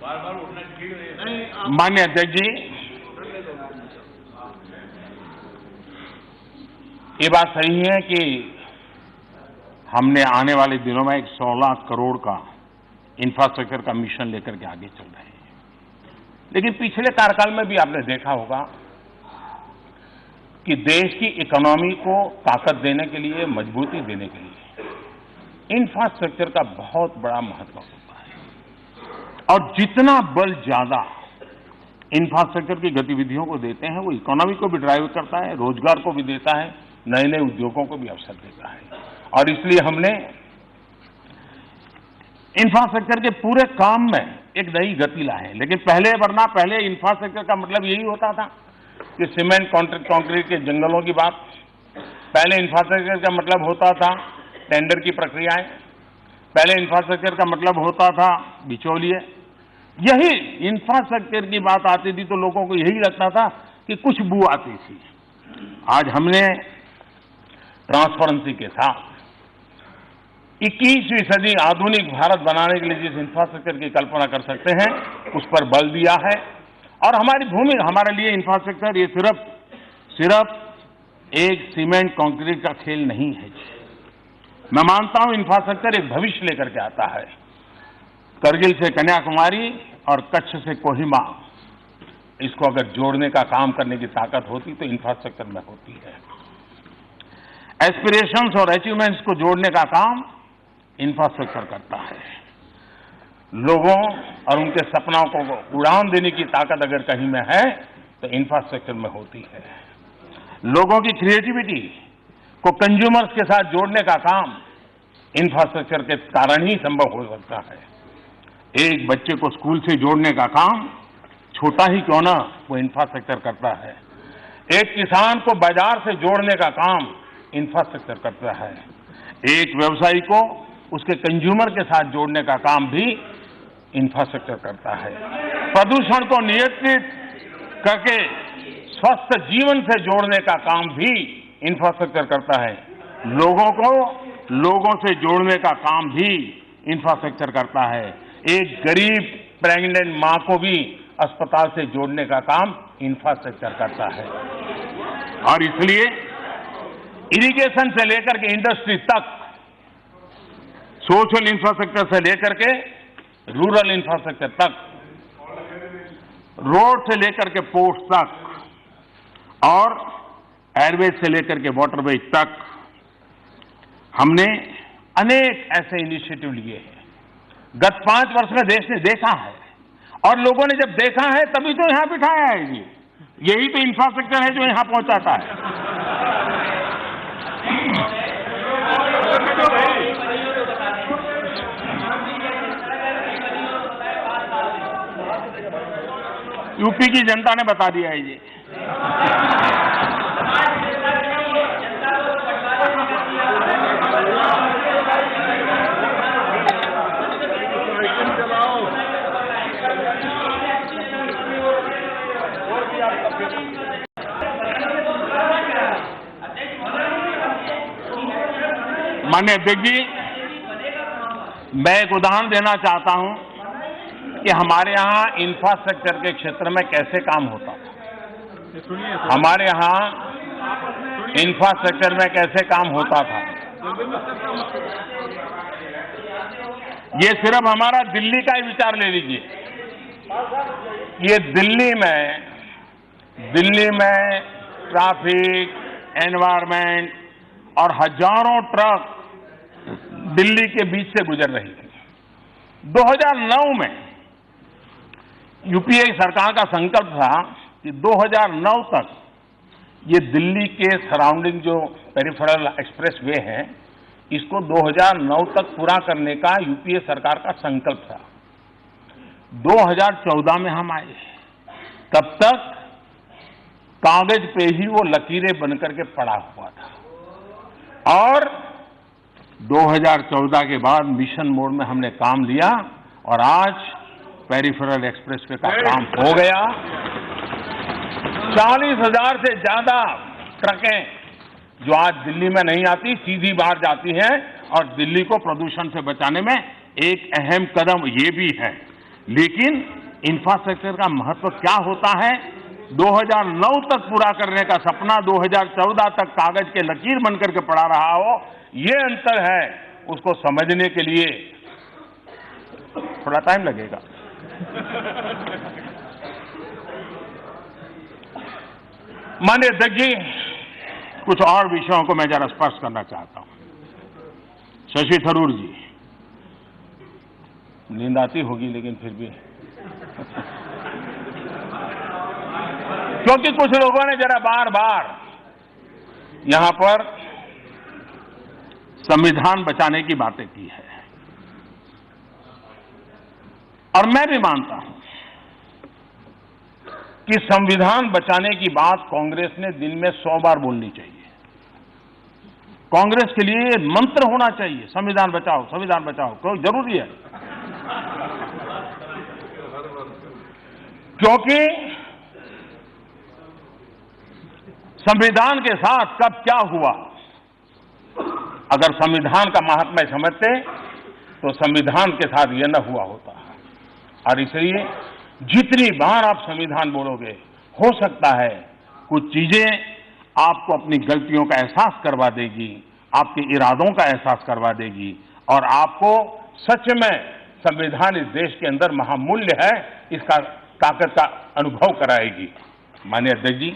बार-बार उठना ठीक नहीं। माननीय अध्यक्ष जी, ये बात सही है कि हमने आने वाले दिनों में एक 16 करोड़ का इंफ्रास्ट्रक्चर का मिशन लेकर के आगे चल रहे हैं, लेकिन पिछले कार्यकाल में भी आपने देखा होगा कि देश की इकोनॉमी को ताकत देने के लिए, मजबूती देने के लिए इंफ्रास्ट्रक्चर का बहुत बड़ा महत्व होता है। और जितना बल ज्यादा इंफ्रास्ट्रक्चर की गतिविधियों को देते हैं, वो इकोनॉमी को भी ड्राइव करता है, रोजगार को भी देता है, नए नए उद्योगों को भी अवसर देता है। और इसलिए हमने इंफ्रास्ट्रक्चर के पूरे काम में एक नई गति लाई है। लेकिन पहले इंफ्रास्ट्रक्चर का मतलब यही होता था कि सीमेंट कंक्रीट के जंगलों की बात। पहले इंफ्रास्ट्रक्चर का मतलब होता था टेंडर की प्रक्रियाएं। पहले इंफ्रास्ट्रक्चर का मतलब होता था बिचौलिए। यही इंफ्रास्ट्रक्चर की बात आती थी तो लोगों को यही लगता था कि कुछ बू आती थी। आज हमने ट्रांसपेरेंसी के साथ 21वीं सदी आधुनिक भारत बनाने के लिए जिस इंफ्रास्ट्रक्चर की कल्पना कर सकते हैं, उस पर बल दिया है। और हमारे लिए इंफ्रास्ट्रक्चर ये सिर्फ एक सीमेंट कंक्रीट का खेल नहीं है। मैं मानता हूं इंफ्रास्ट्रक्चर एक भविष्य लेकर के आता है। करगिल से कन्याकुमारी और कच्छ से कोहिमा, इसको अगर जोड़ने का काम करने की ताकत होती तो इंफ्रास्ट्रक्चर में होती है। एस्पिरेशंस और अचीवमेंट्स को जोड़ने का काम इंफ्रास्ट्रक्चर करता है। लोगों और उनके सपनों को उड़ान देने की ताकत अगर कहीं में है तो इंफ्रास्ट्रक्चर में होती है। लोगों की क्रिएटिविटी को कंज्यूमर्स के साथ जोड़ने का काम इंफ्रास्ट्रक्चर के कारण ही संभव हो सकता है। एक बच्चे को स्कूल से जोड़ने का काम छोटा ही क्यों ना वो इंफ्रास्ट्रक्चर करता है। एक किसान को बाजार से जोड़ने का काम इंफ्रास्ट्रक्चर करता है। एक व्यवसायी को उसके कंज्यूमर के साथ जोड़ने का काम भी इंफ्रास्ट्रक्चर करता है। प्रदूषण को नियंत्रित करके स्वस्थ जीवन से जोड़ने का काम भी इंफ्रास्ट्रक्चर करता है। लोगों को लोगों से जोड़ने का काम भी इंफ्रास्ट्रक्चर करता है। एक गरीब प्रेग्नेंट मां को भी अस्पताल से जोड़ने का काम इंफ्रास्ट्रक्चर करता है। और इसलिए इरिगेशन से लेकर के इंडस्ट्री तक, सोशल इंफ्रास्ट्रक्चर से लेकर के रूरल इंफ्रास्ट्रक्चर तक, रोड से लेकर के पोर्ट तक और एयरवेज से लेकर के वाटरवेज तक हमने अनेक ऐसे इनिशिएटिव लिए हैं। गत 5 वर्ष में देश ने देखा है और लोगों ने जब देखा है तभी तो यहां बिठाया है। ये यही तो इंफ्रास्ट्रक्चर है जो यहां पहुंचाता है। यूपी की जनता ने बता दिया है ये। माननीय अध्यक्ष जी, मैं एक उदाहरण देना चाहता हूं कि हमारे यहाँ इंफ्रास्ट्रक्चर के क्षेत्र में कैसे काम होता था। हमारे यहाँ इंफ्रास्ट्रक्चर में कैसे काम होता था। ये सिर्फ हमारा दिल्ली का ही विचार ले लीजिए। ये दिल्ली में ट्रैफिक, एनवायरमेंट और हजारों ट्रक दिल्ली के बीच से गुजर रही थी। 2009 में यूपीए सरकार का संकल्प था कि 2009 तक ये दिल्ली के सराउंडिंग जो पेरिफेरल एक्सप्रेस वे है, इसको 2009 तक पूरा करने का यूपीए सरकार का संकल्प था। 2014 में हम आए, तब तक कागज पे ही वो लकीरें बनकर के पड़ा हुआ था। और 2014 के बाद मिशन मोड में हमने काम लिया और आज पेरिफेरल एक्सप्रेसवे का काम हो गया। 40,000 से ज्यादा ट्रकें जो आज दिल्ली में नहीं आती, सीधी बाहर जाती हैं और दिल्ली को प्रदूषण से बचाने में एक अहम कदम ये भी है। लेकिन इंफ्रास्ट्रक्चर का महत्व क्या होता है? 2009 तक पूरा करने का सपना 2014 तक कागज के लकीर बनकर के पड़ा रहा हो, ये अंतर है। उसको समझने के लिए थोड़ा टाइम लगेगा। माननीय अध्यक्ष जी, कुछ और विषयों को मैं जरा स्पष्ट करना चाहता हूं। शशि थरूर जी, नींद आती होगी लेकिन फिर भी क्योंकि कुछ लोगों ने जरा बार बार यहां पर संविधान बचाने की बातें की है और मैं भी मानता हूं कि संविधान बचाने की बात कांग्रेस ने दिन में 100 बार बोलनी चाहिए। कांग्रेस के लिए मंत्र होना चाहिए, संविधान बचाओ, संविधान बचाओ, क्यों जरूरी है। क्योंकि संविधान के साथ कब क्या हुआ, अगर संविधान का महात्म्य समझते तो संविधान के साथ यह न हुआ होता। और इसलिए जितनी बार आप संविधान बोलोगे, हो सकता है कुछ चीजें आपको अपनी गलतियों का एहसास करवा देगी, आपके इरादों का एहसास करवा देगी और आपको सच में संविधान इस देश के अंदर महामूल्य है, इसका ताकत का अनुभव कराएगी। माननीय अध्यक्ष जी,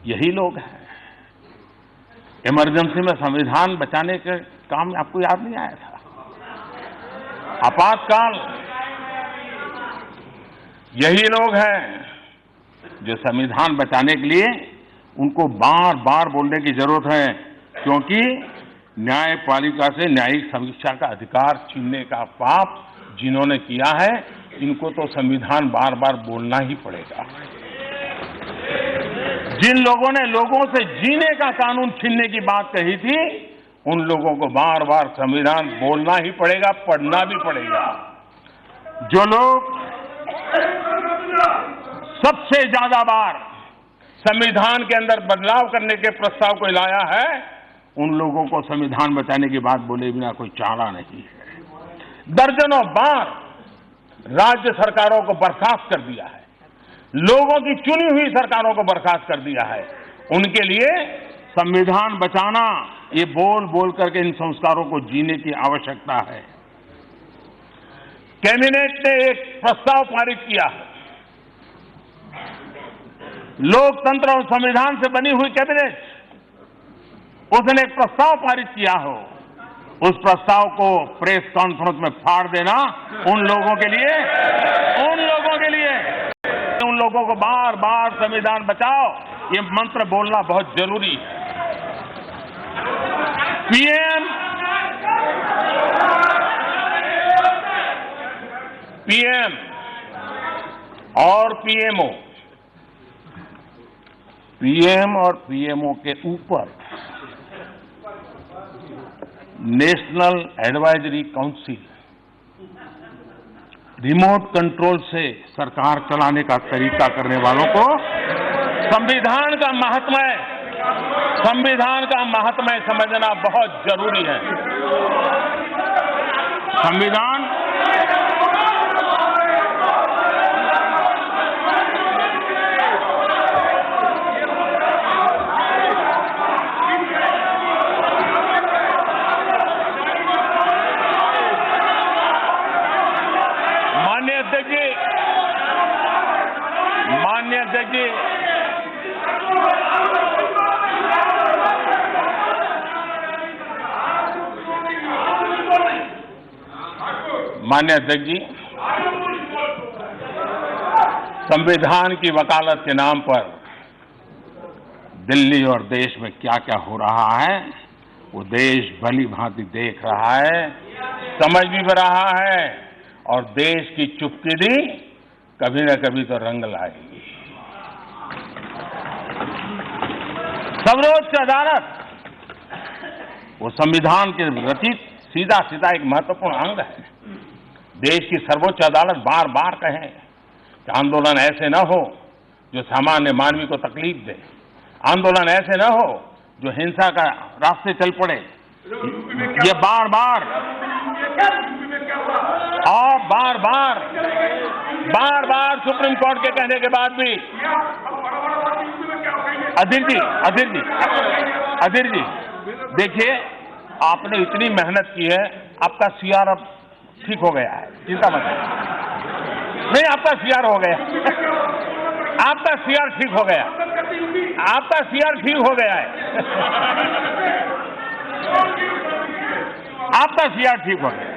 यही लोग हैं। इमरजेंसी में संविधान बचाने के काम आपको याद नहीं आया था? आपातकाल, यही लोग हैं जो संविधान बचाने के लिए उनको बार बार बोलने की जरूरत है, क्योंकि न्यायपालिका से न्यायिक समीक्षा का अधिकार छीनने का पाप जिन्होंने किया है, इनको तो संविधान बार बार बोलना ही पड़ेगा। जिन लोगों ने लोगों से जीने का कानून छीनने की बात कही थी, उन लोगों को बार बार संविधान बोलना ही पड़ेगा, पढ़ना भी पड़ेगा। जो लोग सबसे ज्यादा बार संविधान के अंदर बदलाव करने के प्रस्ताव को लाया है, उन लोगों को संविधान बचाने की बात बोले बिना कोई चारा नहीं है। दर्जनों बार राज्य सरकारों को बर्खास्त कर दिया है, लोगों की चुनी हुई सरकारों को बर्खास्त कर दिया है। उनके लिए संविधान बचाना, ये बोल बोल करके इन संस्कारों को जीने की आवश्यकता है। कैबिनेट ने एक प्रस्ताव पारित किया है, लोकतंत्र और संविधान से बनी हुई कैबिनेट, उसने एक प्रस्ताव पारित किया हो, उस प्रस्ताव को प्रेस कॉन्फ्रेंस में फाड़ देना उन लोगों के लिए उन लोगों को बार बार संविधान बचाओ ये मंत्र बोलना बहुत जरूरी है। पीएम और पीएमओ के ऊपर national advisory council remote control से सरकार चलाने का तरीका करने वालों को संविधान का महात्म्य समझना बहुत जरूरी है। संविधान माननीय अध्यक्ष जी, माननीय अध्यक्ष जी, संविधान की वकालत के नाम पर दिल्ली और देश में क्या क्या हो रहा है वो देश भली भांति देख रहा है, समझ भी रहा है, और देश की चुपकिदी कभी न कभी तो रंग लाएगी। सर्वोच्च अदालत वो संविधान के रचित सीधा एक महत्वपूर्ण अंग है। देश की सर्वोच्च अदालत बार बार कहे कि आंदोलन ऐसे न हो जो सामान्य मानवी को तकलीफ दे, आंदोलन ऐसे न हो जो हिंसा का रास्ते चल पड़े। ये बार बार सुप्रीम कोर्ट के कहने के बाद भी अधीर जी देखिए, आपने इतनी मेहनत की है, आपका सीआर अब ठीक हो गया है, चिंता मत करिए। नहीं, आपका सीआर हो गया, आपका सीआर ठीक हो गया, आपका सीआर ठीक हो गया है, आपका सीआर ठीक हो गया।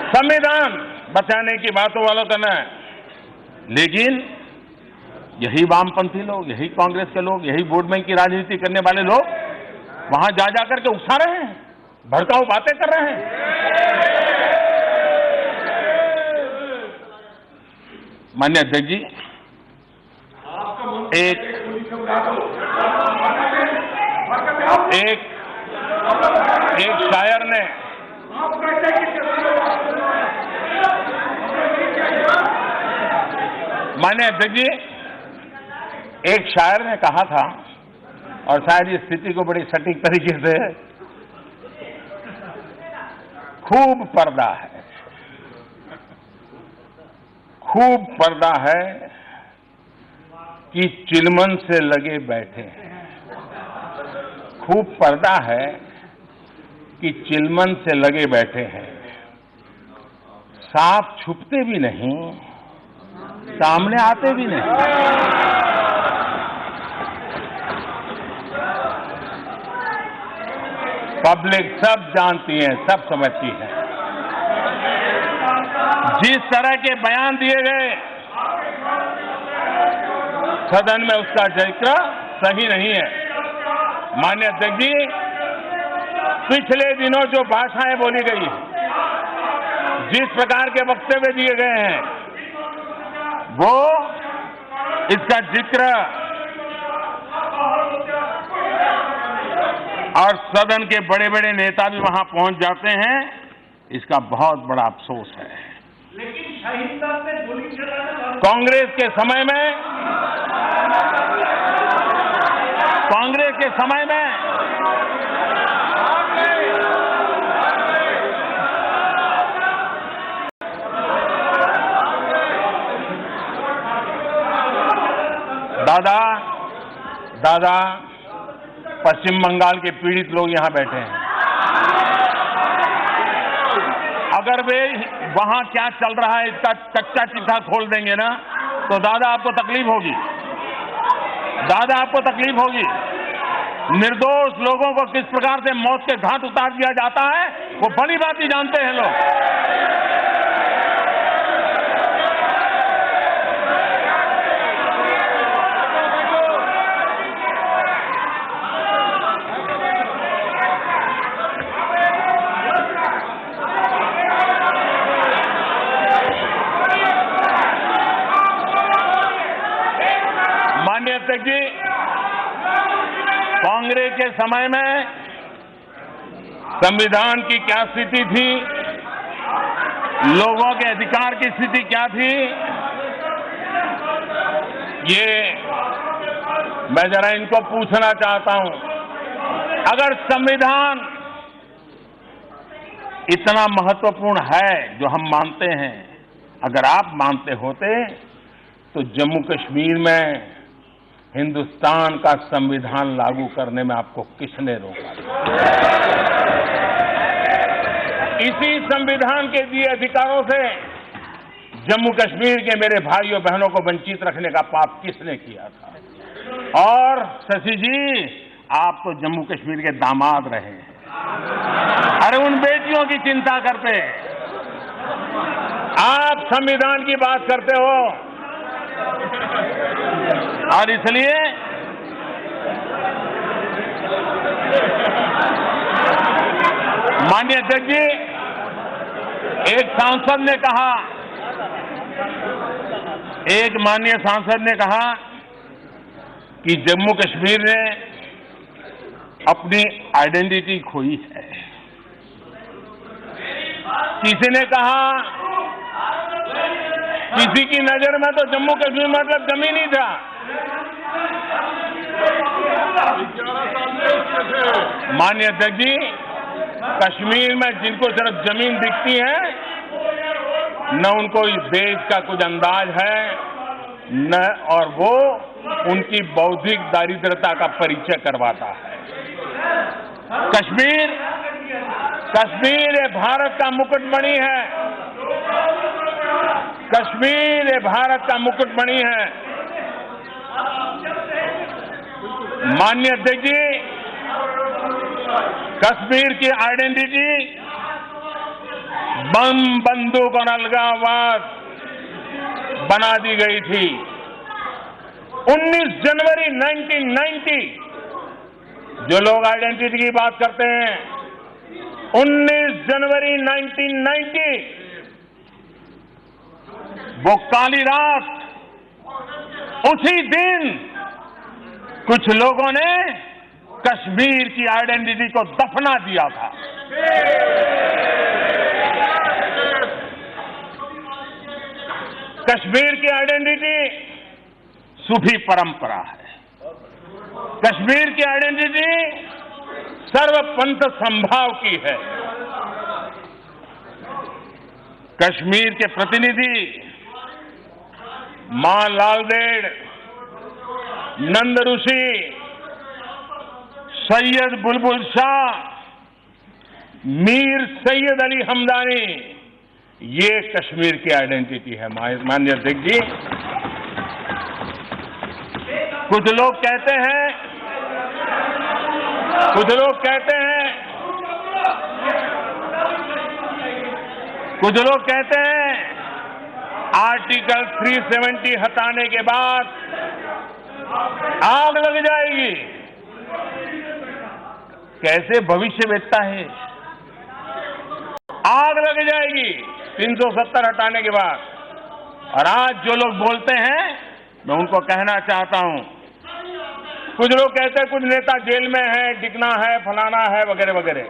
संविधान बचाने की बातों वालों करना है, लेकिन यही वामपंथी लोग, यही कांग्रेस के लोग, यही वोट बैंक की राजनीति करने वाले लोग वहां जा जाकर के उकसा रहे हैं, भड़काऊ बातें कर रहे हैं। माननीय अध्यक्ष जी, एक शायर ने माननीय अध्यक्ष जी, एक शायर ने कहा था, और शायद इस स्थिति को बड़ी सटीक तरीके से, खूब पर्दा है कि चिलमन से लगे बैठे हैं। खूब पर्दा है कि चिलमन से लगे बैठे हैं, साफ छुपते भी नहीं, सामने आते भी नहीं। पब्लिक सब जानती है, सब समझती है। जिस तरह के बयान दिए गए सदन में, उसका जिक्र सही नहीं है। माननीय अध्यक्ष जी, पिछले दिनों जो भाषाएं बोली गई, जिस प्रकार के वक्तव्य दिए गए हैं, वो इसका जिक्र और सदन के बड़े बड़े नेता भी वहां पहुंच जाते हैं, इसका बहुत बड़ा अफसोस है। लेकिन शाहीन साहब ने गोली चलाने कांग्रेस के समय में दादा पश्चिम बंगाल के पीड़ित लोग यहां बैठे हैं। अगर वे वहां क्या चल रहा है इसका कच्चा चिट्ठा खोल देंगे ना, तो दादा आपको तकलीफ होगी। निर्दोष लोगों को किस प्रकार से मौत के घाट उतार दिया जाता है, वो बड़ी बात ही जानते हैं लोग। माननीय अध्यक्ष जी, कांग्रेस के समय में संविधान की क्या स्थिति थी, लोगों के अधिकार की स्थिति क्या थी, ये मैं जरा इनको पूछना चाहता हूं। अगर संविधान इतना महत्वपूर्ण है जो हम मानते हैं, अगर आप मानते होते तो जम्मू कश्मीर में हिंदुस्तान का संविधान लागू करने में आपको किसने रोका? इसी संविधान के दिए अधिकारों से जम्मू कश्मीर के मेरे भाइयों बहनों को वंचित रखने का पाप किसने किया था? और शशि जी, आप तो जम्मू कश्मीर के दामाद रहे हैं। अरे उन बेटियों की चिंता करते, आप संविधान की बात करते हो। और इसलिए माननीय अध्यक्ष जी, एक माननीय सांसद ने कहा कि जम्मू कश्मीर ने अपनी आइडेंटिटी खोई है। किसी ने कहा, किसी की नजर में तो जम्मू कश्मीर मतलब जमीन ही था। माननीय अध्यक्ष जी, कश्मीर में जिनको सिर्फ जमीन दिखती है, न उनको इस देश का कुछ अंदाज है, न और वो उनकी बौद्धिक दारिद्रता का परिचय करवाता है। कश्मीर ये भारत का मुकुटमणि है। कश्मीर ये भारत का मुकुटमणि है। माननीय अध्यक्ष जी, कश्मीर की आइडेंटिटी बम, बंदूक और अलगाववाद बना दी गई थी। 19 जनवरी 1990, जो लोग आइडेंटिटी की बात करते हैं, 19 जनवरी 1990, वो काली रात, उसी दिन कुछ लोगों ने कश्मीर की आइडेंटिटी को दफना दिया था। कश्मीर की आइडेंटिटी सूफी परंपरा है। कश्मीर की आइडेंटिटी सर्वपंथ संभाव की है। कश्मीर के प्रतिनिधि मां लालदेड़, नंद ऋषि, सैयद बुलबुल शाह, मीर सैयद अली हमदानी, ये कश्मीर की आइडेंटिटी है। माननीय अध्यक्ष जी, कुछ लोग कहते हैं आर्टिकल 370 हटाने के बाद आग लग जाएगी। कैसे भविष्य वेदता है? आग लग जाएगी 370 हटाने के बाद। और आज जो लोग बोलते हैं, मैं उनको कहना चाहता हूं, कुछ लोग कहते हैं कुछ नेता जेल में है, डिगना है, फलाना है, वगैरह वगैरह।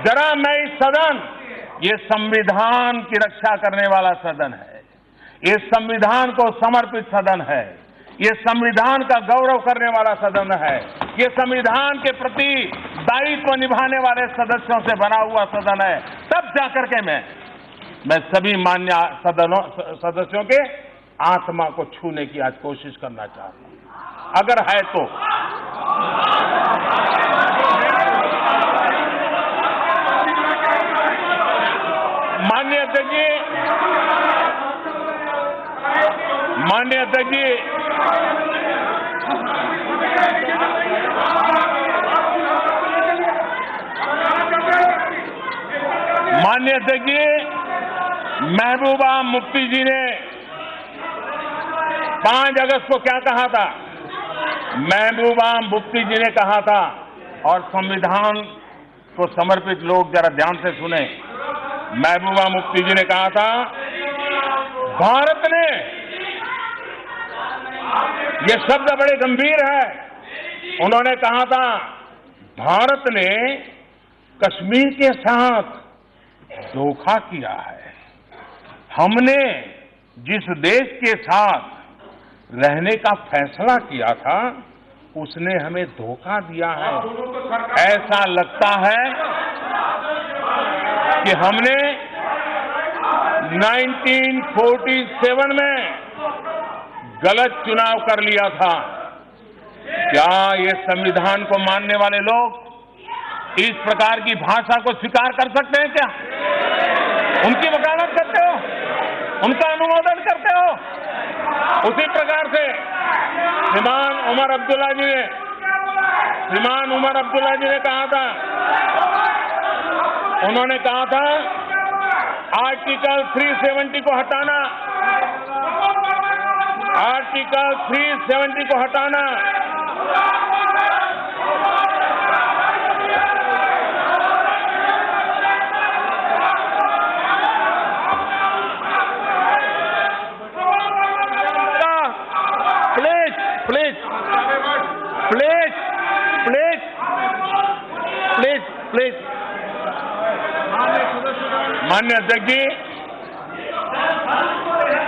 जरा मैं इस सदन, ये संविधान की रक्षा करने वाला सदन है, ये संविधान को समर्पित सदन है, ये संविधान का गौरव करने वाला सदन है, ये संविधान के प्रति दायित्व निभाने वाले सदस्यों से बना हुआ सदन है। तब जाकर के मैं सभी मान्य सदस्यों के आत्मा को छूने की आज कोशिश करना चाहता हूं, अगर है तो। माननीय अध्यक्ष जी, माननीय अध्यक्ष जी, माननीय अध्यक्ष जी, महबूबा मुफ्ती जी ने 5 अगस्त को क्या कहा था? महबूबा मुफ्ती जी ने कहा था, और संविधान को समर्पित लोग जरा ध्यान से सुने। महबूबा मुफ्ती जी ने कहा था, भारत ने, ये शब्द बड़े गंभीर है, उन्होंने कहा था भारत ने कश्मीर के साथ धोखा किया है। हमने जिस देश के साथ रहने का फैसला किया था, उसने हमें धोखा दिया है। ऐसा लगता है कि हमने 1947 में गलत चुनाव कर लिया था। क्या ये संविधान को मानने वाले लोग इस प्रकार की भाषा को स्वीकार कर सकते हैं? क्या उनकी वकालत करते हो? उनका अनुमोदन करते हो? उसी प्रकार से श्रीमान उमर अब्दुल्ला जी ने कहा था, उन्होंने कहा था आर्टिकल 370 को हटाना, आर्टिकल 370 को हटाना। प्लीज माननीय अध्यक्ष जी,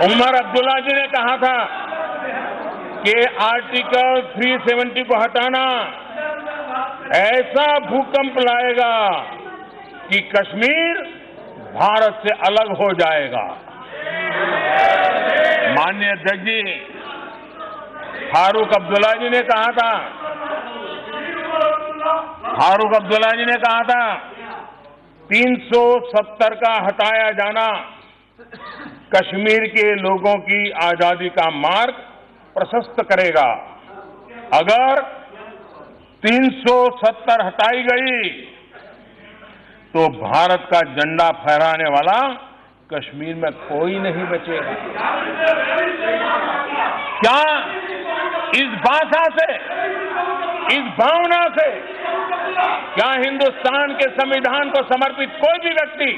उमर अब्दुल्ला जी ने कहा था कि आर्टिकल 370 को हटाना ऐसा भूकंप लाएगा कि कश्मीर भारत से अलग हो जाएगा। माननीय अध्यक्ष जी, फारूक अब्दुल्ला जी ने कहा था, फारूक अब्दुल्ला जी ने कहा था 370 का हटाया जाना कश्मीर के लोगों की आजादी का मार्ग प्रशस्त करेगा। अगर 370 हटाई गई तो भारत का झंडा फहराने वाला कश्मीर में कोई नहीं बचेगा। क्या इस भाषा से, इस भावना से क्या हिंदुस्तान के संविधान को समर्पित कोई भी व्यक्ति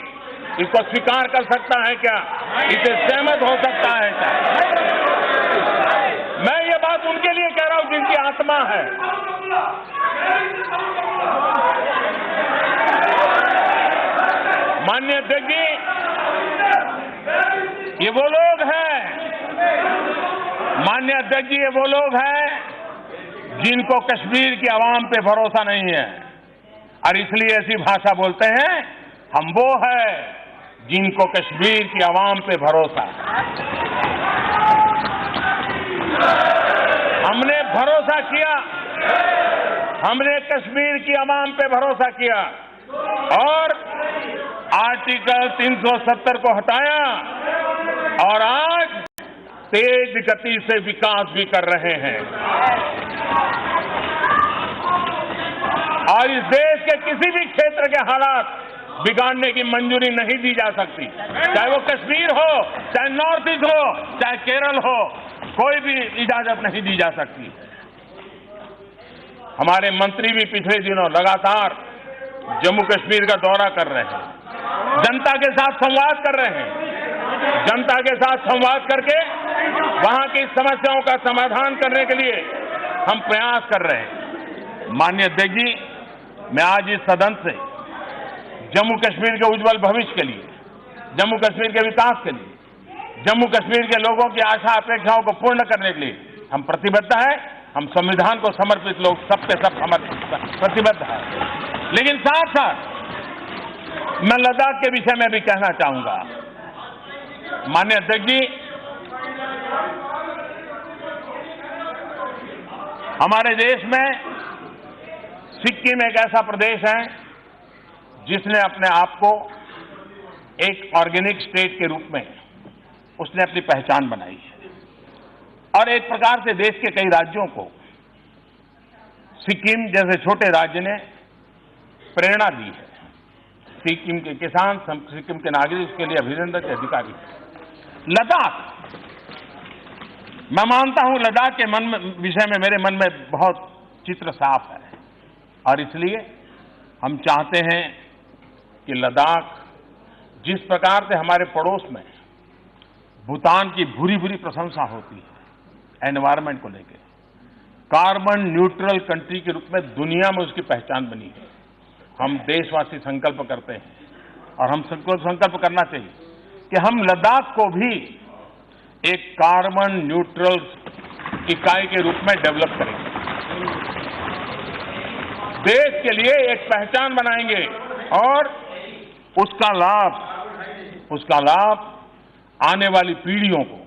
इसको स्वीकार कर सकता है? क्या इसे सहमत हो सकता है? क्या मैं ये बात उनके लिए कह रहा हूं जिनकी आत्मा है। माननीय अध्यक्ष जी, ये वो लोग हैं, माननीय अध्यक्ष जी, ये वो लोग हैं जिनको कश्मीर की आवाम पे भरोसा नहीं है, और इसलिए ऐसी भाषा बोलते हैं। हम वो है जिनको कश्मीर की आवाम पे भरोसा है। हमने भरोसा किया, हमने कश्मीर की आवाम पे भरोसा किया और आर्टिकल 370 को हटाया, और आज तेज गति से विकास भी कर रहे हैं। और इस देश के किसी भी क्षेत्र के हालात बिगाड़ने की मंजूरी नहीं दी जा सकती। चाहे वो कश्मीर हो, चाहे नॉर्थ ईस्ट हो, चाहे केरल हो, कोई भी इजाजत नहीं दी जा सकती। हमारे मंत्री भी पिछले दिनों लगातार जम्मू कश्मीर का दौरा कर रहे हैं, जनता के साथ संवाद कर रहे हैं। जनता के साथ संवाद करके वहां की समस्याओं का समाधान करने के लिए हम प्रयास कर रहे हैं। माननीय अध्यक्ष जी, मैं आज इस सदन से जम्मू कश्मीर के उज्जवल भविष्य के लिए, जम्मू कश्मीर के विकास के लिए, जम्मू कश्मीर के लोगों की आशा अपेक्षाओं को पूर्ण करने के लिए हम प्रतिबद्ध हैं। हम संविधान को समर्पित लोग सबके सब प्रतिबद्ध हैं। लेकिन साथ साथ मैं लद्दाख के विषय में भी कहना चाहूंगा। माननीय अध्यक्ष जी, हमारे देश में सिक्किम एक ऐसा प्रदेश है जिसने अपने आप को एक ऑर्गेनिक स्टेट के रूप में उसने अपनी पहचान बनाई है और एक प्रकार से देश के कई राज्यों को सिक्किम जैसे छोटे राज्य ने प्रेरणा दी है। सिक्किम के किसान, सिक्किम के नागरिक उसके लिए अभिनंदन के अधिकारी हैं। लद्दाख, मैं मानता हूं लद्दाख के विषय में मेरे मन में बहुत चित्र साफ है और इसलिए हम चाहते हैं कि लद्दाख जिस प्रकार से हमारे पड़ोस में भूटान की भूरी भूरी प्रशंसा होती है एनवायरमेंट को लेकर, कार्बन न्यूट्रल कंट्री के रूप में दुनिया में उसकी पहचान बनी है। हम देशवासी संकल्प करते हैं और हम संकल्प करना चाहिए कि हम लद्दाख को भी एक कार्बन न्यूट्रल इकाई के रूप में डेवलप करेंगे, देश के लिए एक पहचान बनाएंगे और उसका लाभ आने वाली पीढ़ियों को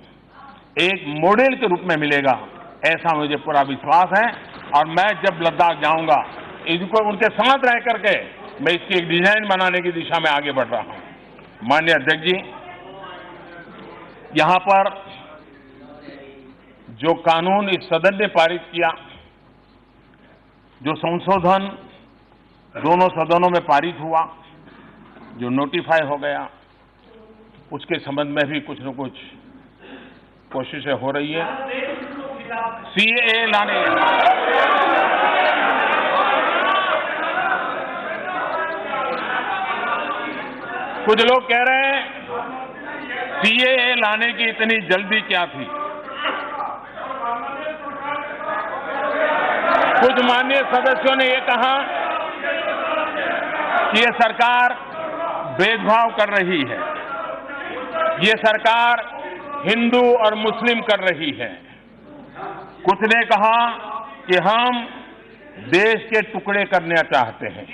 एक मॉडल के रूप में मिलेगा, ऐसा मुझे पूरा विश्वास है। और मैं जब लद्दाख जाऊंगा, इनको उनके साथ रह करके मैं इसकी एक डिजाइन बनाने की दिशा में आगे बढ़ रहा हूं। माननीय अध्यक्ष जी, यहां पर जो कानून इस सदन ने पारित किया, जो संशोधन दोनों सदनों में पारित हुआ, जो नोटिफाई हो गया, उसके संबंध में भी कुछ न कुछ कोशिशें हो रही है। सीएए लाने, कुछ लोग कह रहे हैं सीएए लाने की इतनी जल्दी क्या थी। कुछ माननीय सदस्यों ने ये कहा कि ये सरकार भेदभाव कर रही है, ये सरकार हिंदू और मुस्लिम कर रही है। कुछ ने कहा कि हम देश के टुकड़े करना चाहते हैं।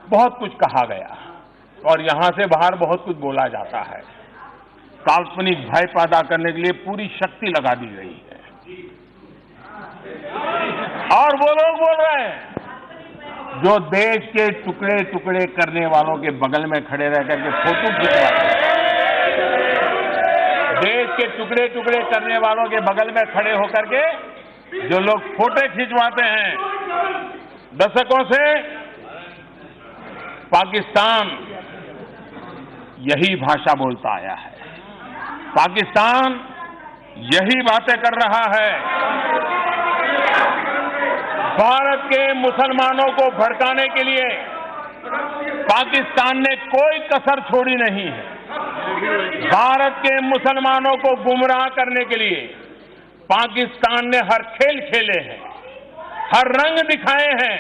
बहुत कुछ कहा गया और यहां से बाहर बहुत कुछ बोला जाता है। काल्पनिक भय पैदा करने के लिए पूरी शक्ति लगा दी गई है और वो लोग बोल रहे हैं जो देश के टुकड़े टुकड़े करने वालों के बगल में खड़े रह करके फोटो खिंचवाते हैं, देश के टुकड़े टुकड़े करने वालों के बगल में खड़े होकर के जो लोग फोटो खिंचवाते हैं दशकों से, पाकिस्तान यही भाषा बोलता आया है। पाकिस्तान यही बातें कर रहा है। भारत के मुसलमानों को भड़काने के लिए पाकिस्तान ने कोई कसर छोड़ी नहीं है। भारत के मुसलमानों को गुमराह करने के लिए पाकिस्तान ने हर खेल खेले हैं, हर रंग दिखाए हैं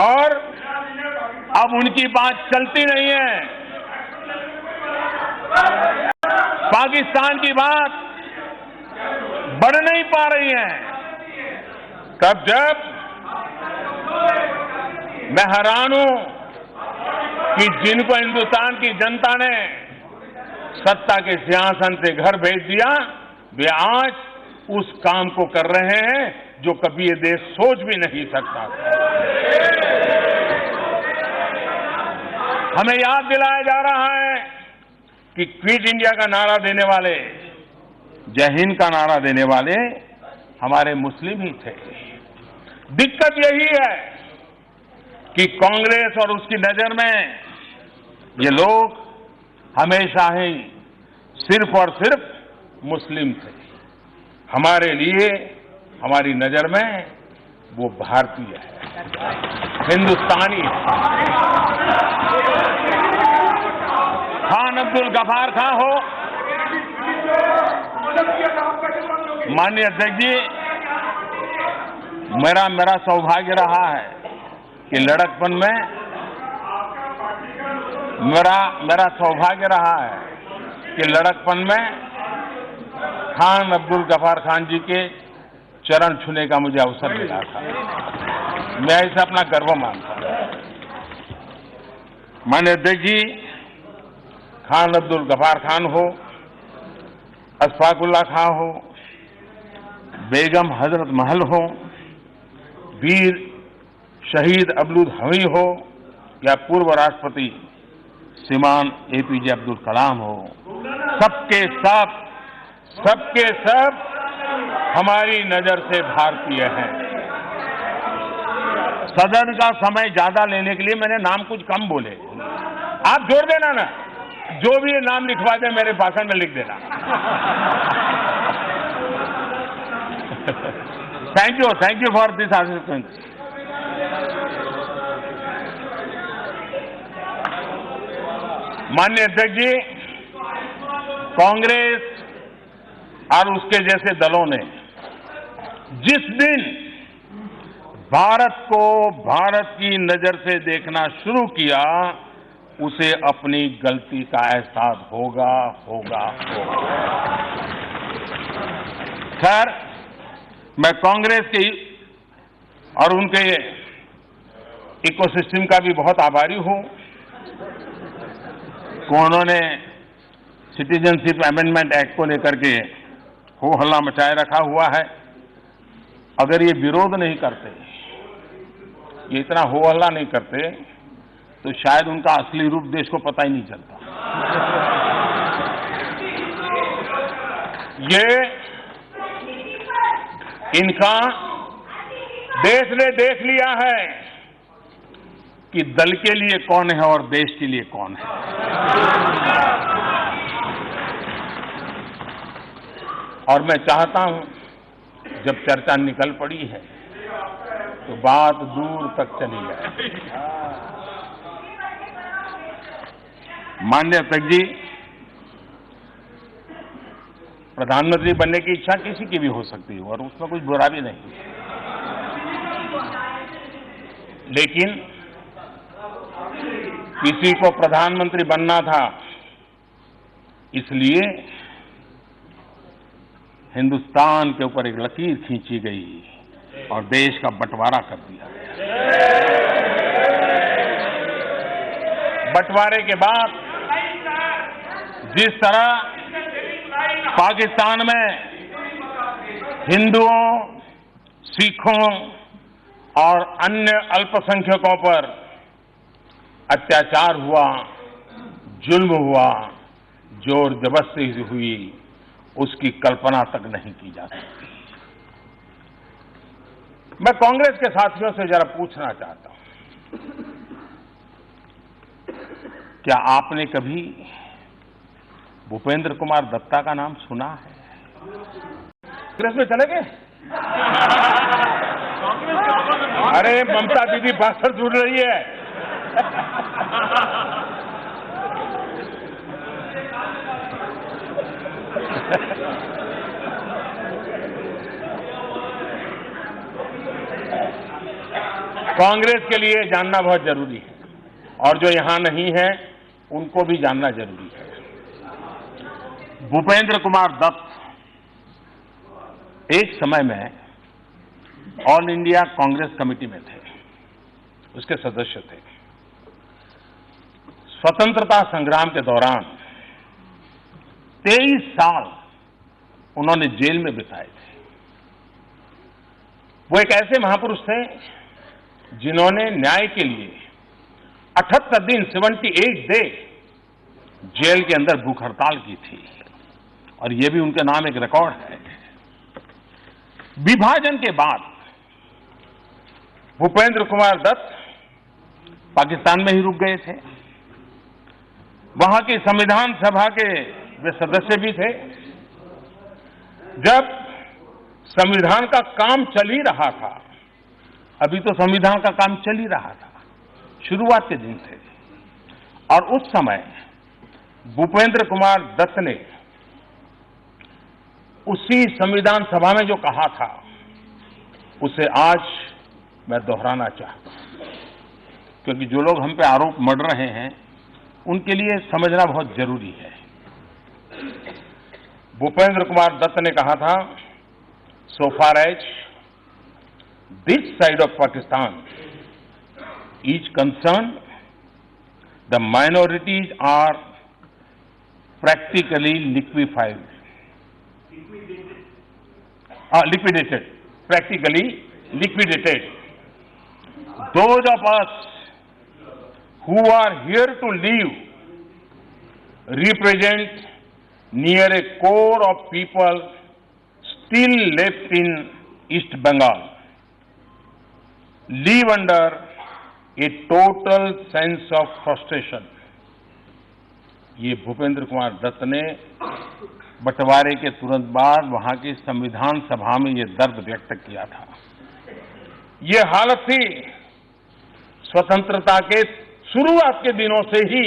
और अब उनकी बात चलती नहीं है। पाकिस्तान की बात बढ़ नहीं पा रही है। तब जब मैं हैरान हूं कि जिनको हिंदुस्तान की जनता ने सत्ता के सिंहासन से घर भेज दिया, वे आज उस काम को कर रहे हैं जो कभी ये देश सोच भी नहीं सकता था। हमें याद दिलाया जा रहा है कि क्विट इंडिया का नारा देने वाले, जय हिंद का नारा देने वाले हमारे मुस्लिम ही थे। दिक्कत यही है कि कांग्रेस और उसकी नजर में ये लोग हमेशा ही सिर्फ और सिर्फ मुस्लिम थे। हमारे लिए, हमारी नजर में वो भारतीय है, हिंदुस्तानी है। खान अब्दुल गफार खां हो, माननीय अध्यक्ष जी, मेरा सौभाग्य रहा है कि लड़कपन में मेरा सौभाग्य रहा है कि लड़कपन में खान अब्दुल गफार खान जी के चरण छूने का मुझे अवसर मिला था। मैं इसे अपना गर्व मानता हूं। माननीय अध्यक्ष जी, खान अब्दुल गफार खान हो, अशफाकुल्ला खां हो, बेगम हजरत महल हो, वीर शहीद अबलूद हमी हो या पूर्व राष्ट्रपति श्रीमान एपीजे अब्दुल कलाम हो, सबके सब हमारी नजर से भारतीय हैं। सदन का समय ज्यादा लेने के लिए मैंने नाम कुछ कम बोले। आप जोड़ देना ना, जो भी ये नाम लिखवा दे मेरे भाषण में लिख देना। Thank you for this assistance. माननीय अध्यक्ष जी, कांग्रेस और उसके जैसे दलों ने जिस दिन भारत को भारत की नजर से देखना शुरू किया, उसे अपनी गलती का एहसास होगा। सर, मैं कांग्रेस के और उनके इकोसिस्टम का भी बहुत आभारी हूं कि उन्होंने सिटीजनशिप अमेंडमेंट एक्ट को लेकर के हो हल्ला मचाए रखा हुआ है। अगर ये विरोध नहीं करते, ये इतना हो हल्ला नहीं करते, तो शायद उनका असली रूप देश को पता ही नहीं चलता। ये इनका देश ने देख लिया है कि दल के लिए कौन है और देश के लिए कौन है। और मैं चाहता हूं, जब चर्चा निकल पड़ी है तो बात दूर तक चली जाए। माननीय अध्यक्ष जी, प्रधानमंत्री बनने की इच्छा किसी की भी हो सकती है और उसमें कुछ बुरा भी नहीं, लेकिन किसी को प्रधानमंत्री बनना था, इसलिए हिंदुस्तान के ऊपर एक लकीर खींची गई और देश का बंटवारा कर दिया गया। बंटवारे के बाद जिस तरह पाकिस्तान में हिंदुओं, सिखों और अन्य अल्पसंख्यकों पर अत्याचार हुआ, जुल्म हुआ, जोर जबरदस्ती हुई, उसकी कल्पना तक नहीं की जा सकती। मैं कांग्रेस के साथियों से जरा पूछना चाहता हूं, क्या आपने कभी भूपेंद्र कुमार दत्ता का नाम सुना है? कांग्रेस में चले गए? अरे ममता दीदी भाषण सुन रही है। कांग्रेस के लिए जानना बहुत जरूरी है और जो यहां नहीं है उनको भी जानना जरूरी है। भूपेंद्र कुमार दत्त एक समय में ऑल इंडिया कांग्रेस कमेटी में थे, उसके सदस्य थे। स्वतंत्रता संग्राम के दौरान 23 साल उन्होंने जेल में बिताए थे। वो एक ऐसे महापुरुष थे जिन्होंने न्याय के लिए 78 दिन 78 डे जेल के अंदर भूख हड़ताल की थी और ये भी उनके नाम एक रिकॉर्ड है। विभाजन के बाद भूपेंद्र कुमार दत्त पाकिस्तान में ही रुक गए थे। वहां की संविधान सभा के वे सदस्य भी थे। जब संविधान का काम चल ही रहा था, अभी तो संविधान का काम चल ही रहा था, शुरुआत के दिन थे, और उस समय भूपेंद्र कुमार दत्त ने उसी संविधान सभा में जो कहा था, उसे आज मैं दोहराना चाहता हूं, क्योंकि जो लोग हम पे आरोप मढ़ रहे हैं उनके लिए समझना बहुत जरूरी है। भूपेंद्र कुमार दत्त ने कहा था, so far as this side of Pakistan is concern, the minorities are practically practically liquidated. Those of us who are here to live represent near a core of people still left in East Bengal, live under a total sense of frustration. ये भूपेंद्र कुमार दत्त ने बंटवारे के तुरंत बाद वहां की संविधान सभा में ये दर्द व्यक्त किया था। ये हालत थी स्वतंत्रता के शुरुआत के दिनों से ही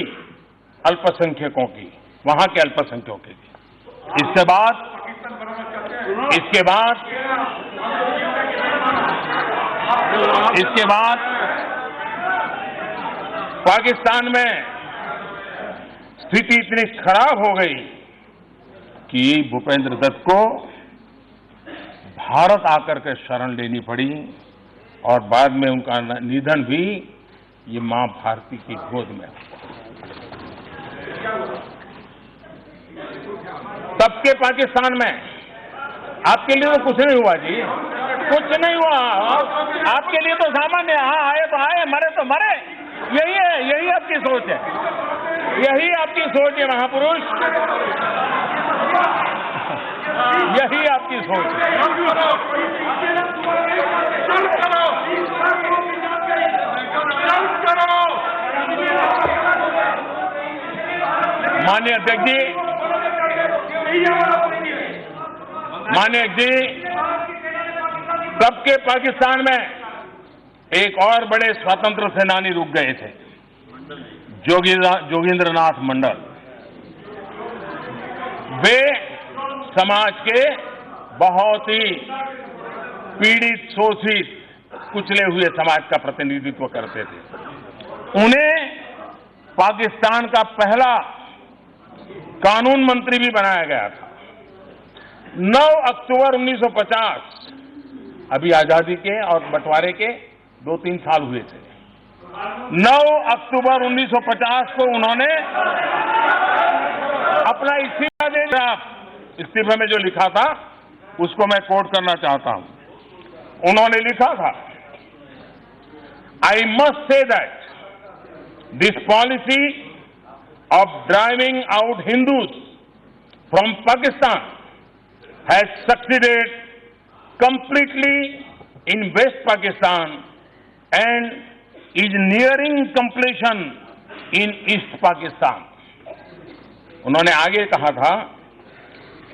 अल्पसंख्यकों की, वहां के अल्पसंख्यकों की। इसके बाद पाकिस्तान में स्थिति इतनी खराब हो गई कि भूपेंद्र दत्त को भारत आकर के शरण लेनी पड़ी, और बाद में उनका निधन भी ये मां भारती की गोद में हुआ। तब के पाकिस्तान में आपके लिए तो कुछ नहीं हुआ जी, कुछ नहीं हुआ। आपके लिए तो सामान्य, हाँ आए तो आए, मरे तो मरे। यही है, यही आपकी सोच है, यही आपकी सोच है महापुरुष, यही आपकी सोच है। माननीय अध्यक्ष जी, तब के पाकिस्तान में एक और बड़े स्वतंत्र सेनानी रुक गए थे, जोगेंद्रनाथ मंडल। वे समाज के बहुत ही पीड़ित, शोषित, कुचले हुए समाज का प्रतिनिधित्व करते थे। उन्हें पाकिस्तान का पहला कानून मंत्री भी बनाया गया था। 9 अक्टूबर 1950, अभी आजादी के और बंटवारे के 2-3 साल हुए थे। 9 अक्टूबर 1950 को उन्होंने अपना इस्तीफा दे दिया। इस्तीफे में जो लिखा था उसको मैं कोट करना चाहता हूं। उन्होंने लिखा था, I must say that this policy of driving out Hindus from Pakistan has succeeded completely in West Pakistan and is nearing completion in East Pakistan. उन्होंने आगे कहा था,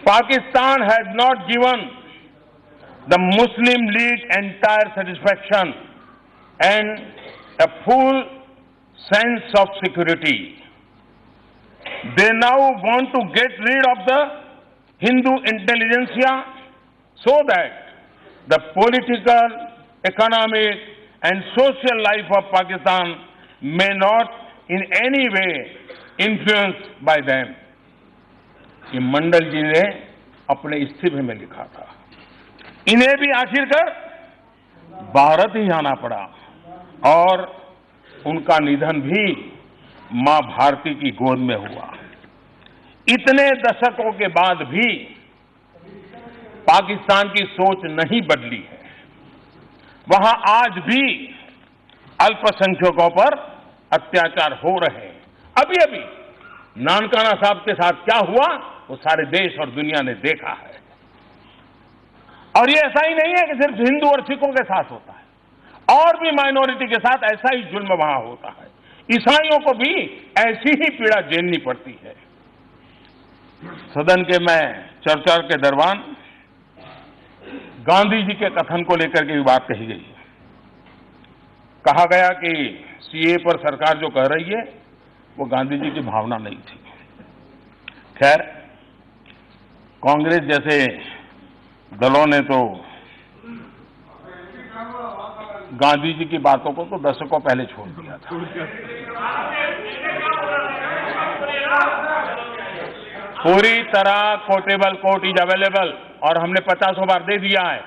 Pakistan has not given the Muslim League entire satisfaction and a full sense of security. They now want to get rid of the Hindu intelligentsia so that the political, economic and social life of Pakistan may not in any way influenced by them. ये मंडल जी ने अपने इस्तीफे में लिखा था। इन्हें भी आखिरकार भारत ही आना पड़ा और उनका निधन भी मां भारती की गोद में हुआ। इतने दशकों के बाद भी पाकिस्तान की सोच नहीं बदली है। वहां आज भी अल्पसंख्यकों पर अत्याचार हो रहे हैं। अभी अभी नानकाना साहब के साथ क्या हुआ वो सारे देश और दुनिया ने देखा है। और ये ऐसा ही नहीं है कि सिर्फ हिंदू और सिखों के साथ होता है, और भी माइनॉरिटी के साथ ऐसा ही जुल्म वहां होता है। ईसाइयों को भी ऐसी ही पीड़ा झेलनी पड़ती है। सदन के में चर्चा के दौरान गांधी जी के कथन को लेकर के भी बात कही गई। कहा गया कि सीए पर सरकार जो कह रही है वो गांधी जी की भावना नहीं थी। खैर, कांग्रेस जैसे दलों ने तो गांधी जी की बातों को तो दशकों पहले छोड़ दिया था। पूरी तरह कोटेबल कोर्ट इज अवेलेबल, और हमने 50 बार दे दिया है।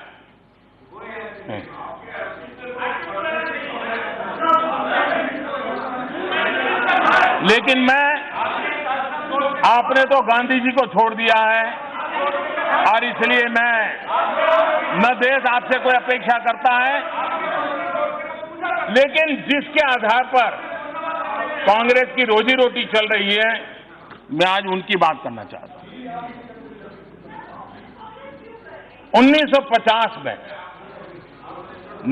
लेकिन आपने तो गांधी जी को छोड़ दिया है, और इसलिए न देश आपसे कोई अपेक्षा करता है, लेकिन जिसके आधार पर कांग्रेस की रोजी रोटी चल रही है, मैं आज उनकी बात करना चाहता हूं। 1950 में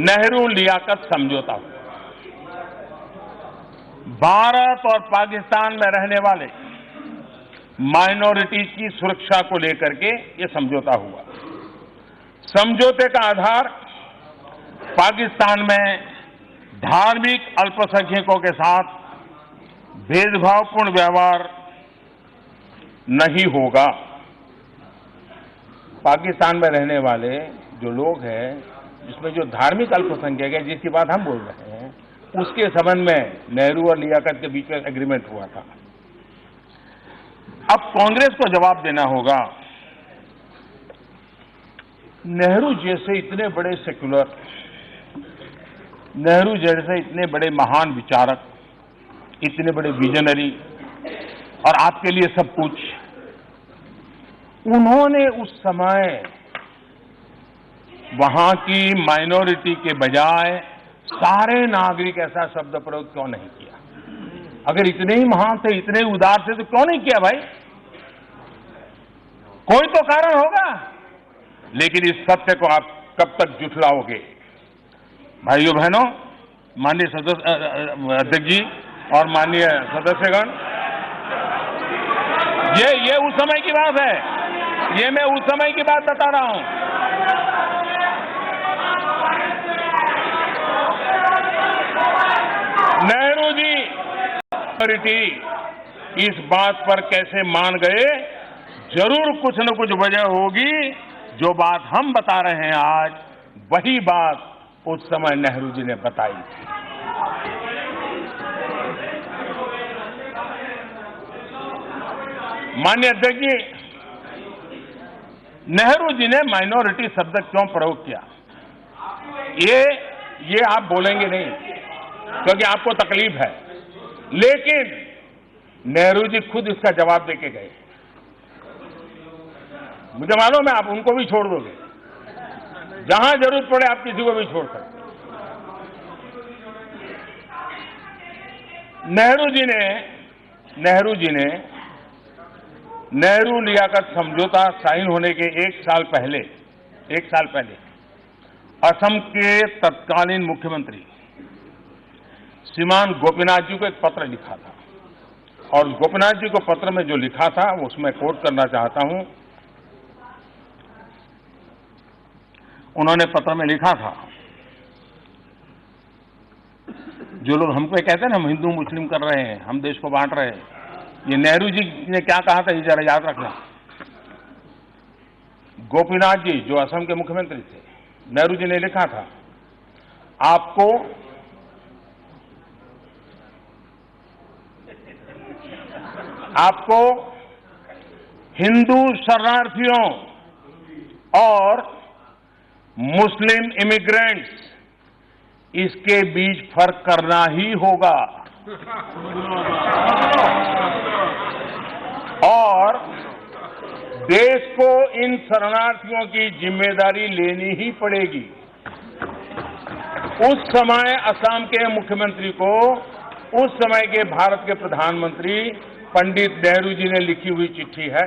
नेहरू लियाकत समझौता हुआ। भारत और पाकिस्तान में रहने वाले माइनॉरिटीज की सुरक्षा को लेकर के ये समझौता हुआ। समझौते का आधार पाकिस्तान में धार्मिक अल्पसंख्यकों के साथ भेदभावपूर्ण व्यवहार नहीं होगा। पाकिस्तान में रहने वाले जो लोग हैं, जिसमें जो धार्मिक अल्पसंख्यक है, जिसकी बात हम बोल रहे हैं, उसके संबंध में नेहरू और लियाकत के बीच में एग्रीमेंट हुआ था। अब कांग्रेस को जवाब देना होगा। नेहरू जैसे इतने बड़े सेक्युलर, नेहरू जैसे इतने बड़े महान विचारक, इतने बड़े विजनरी, और आपके लिए सब कुछ, उन्होंने उस समय वहां की माइनॉरिटी के बजाय सारे नागरिक ऐसा शब्द प्रयोग क्यों नहीं किया? अगर इतने ही महान थे, इतने उदार थे, तो क्यों नहीं किया भाई? कोई तो कारण होगा। लेकिन इस सत्य को आप कब तक जुटलाओगे? भाइयों बहनों, माननीय सदस्य अध्यक्ष जी और माननीय सदस्यगण, ये उस समय की बात है। ये मैं उस समय की बात बता रहा हूं। नेहरू जी इस बात पर कैसे मान गए? जरूर कुछ न कुछ वजह होगी। जो बात हम बता रहे हैं आज, वही बात उस समय नेहरू जी ने बताई थी। माननीय अध्यक्ष जी, नेहरू जी ने माइनॉरिटी शब्द क्यों प्रयोग किया? ये आप बोलेंगे नहीं, क्योंकि आपको तकलीफ है। लेकिन नेहरू जी खुद इसका जवाब देके गए। मुझे मालूम है आप उनको भी छोड़ दोगे, जहां जरूरत पड़े आप किसी को भी छोड़ सकते। नेहरू जी ने नेहरू लियाकत समझौता साइन होने के एक साल पहले असम के तत्कालीन मुख्यमंत्री श्रीमान गोपीनाथ जी को एक पत्र लिखा था, और गोपीनाथ जी को पत्र में जो लिखा था उसमें कोट करना चाहता हूं। उन्होंने पत्र में लिखा था, जो लोग हमको कहते हैं ना हम हिंदू मुस्लिम कर रहे हैं, हम देश को बांट रहे हैं, ये नेहरू जी ने क्या कहा था, ये जरा याद रखना। गोपीनाथ जी जो असम के मुख्यमंत्री थे, नेहरू जी ने लिखा था, आपको हिंदू शरणार्थियों और मुस्लिम इमिग्रेंट्स, इसके बीच फर्क करना ही होगा, और देश को इन शरणार्थियों की जिम्मेदारी लेनी ही पड़ेगी। उस समय असम के मुख्यमंत्री को उस समय के भारत के प्रधानमंत्री पंडित नेहरू जी ने लिखी हुई चिट्ठी है।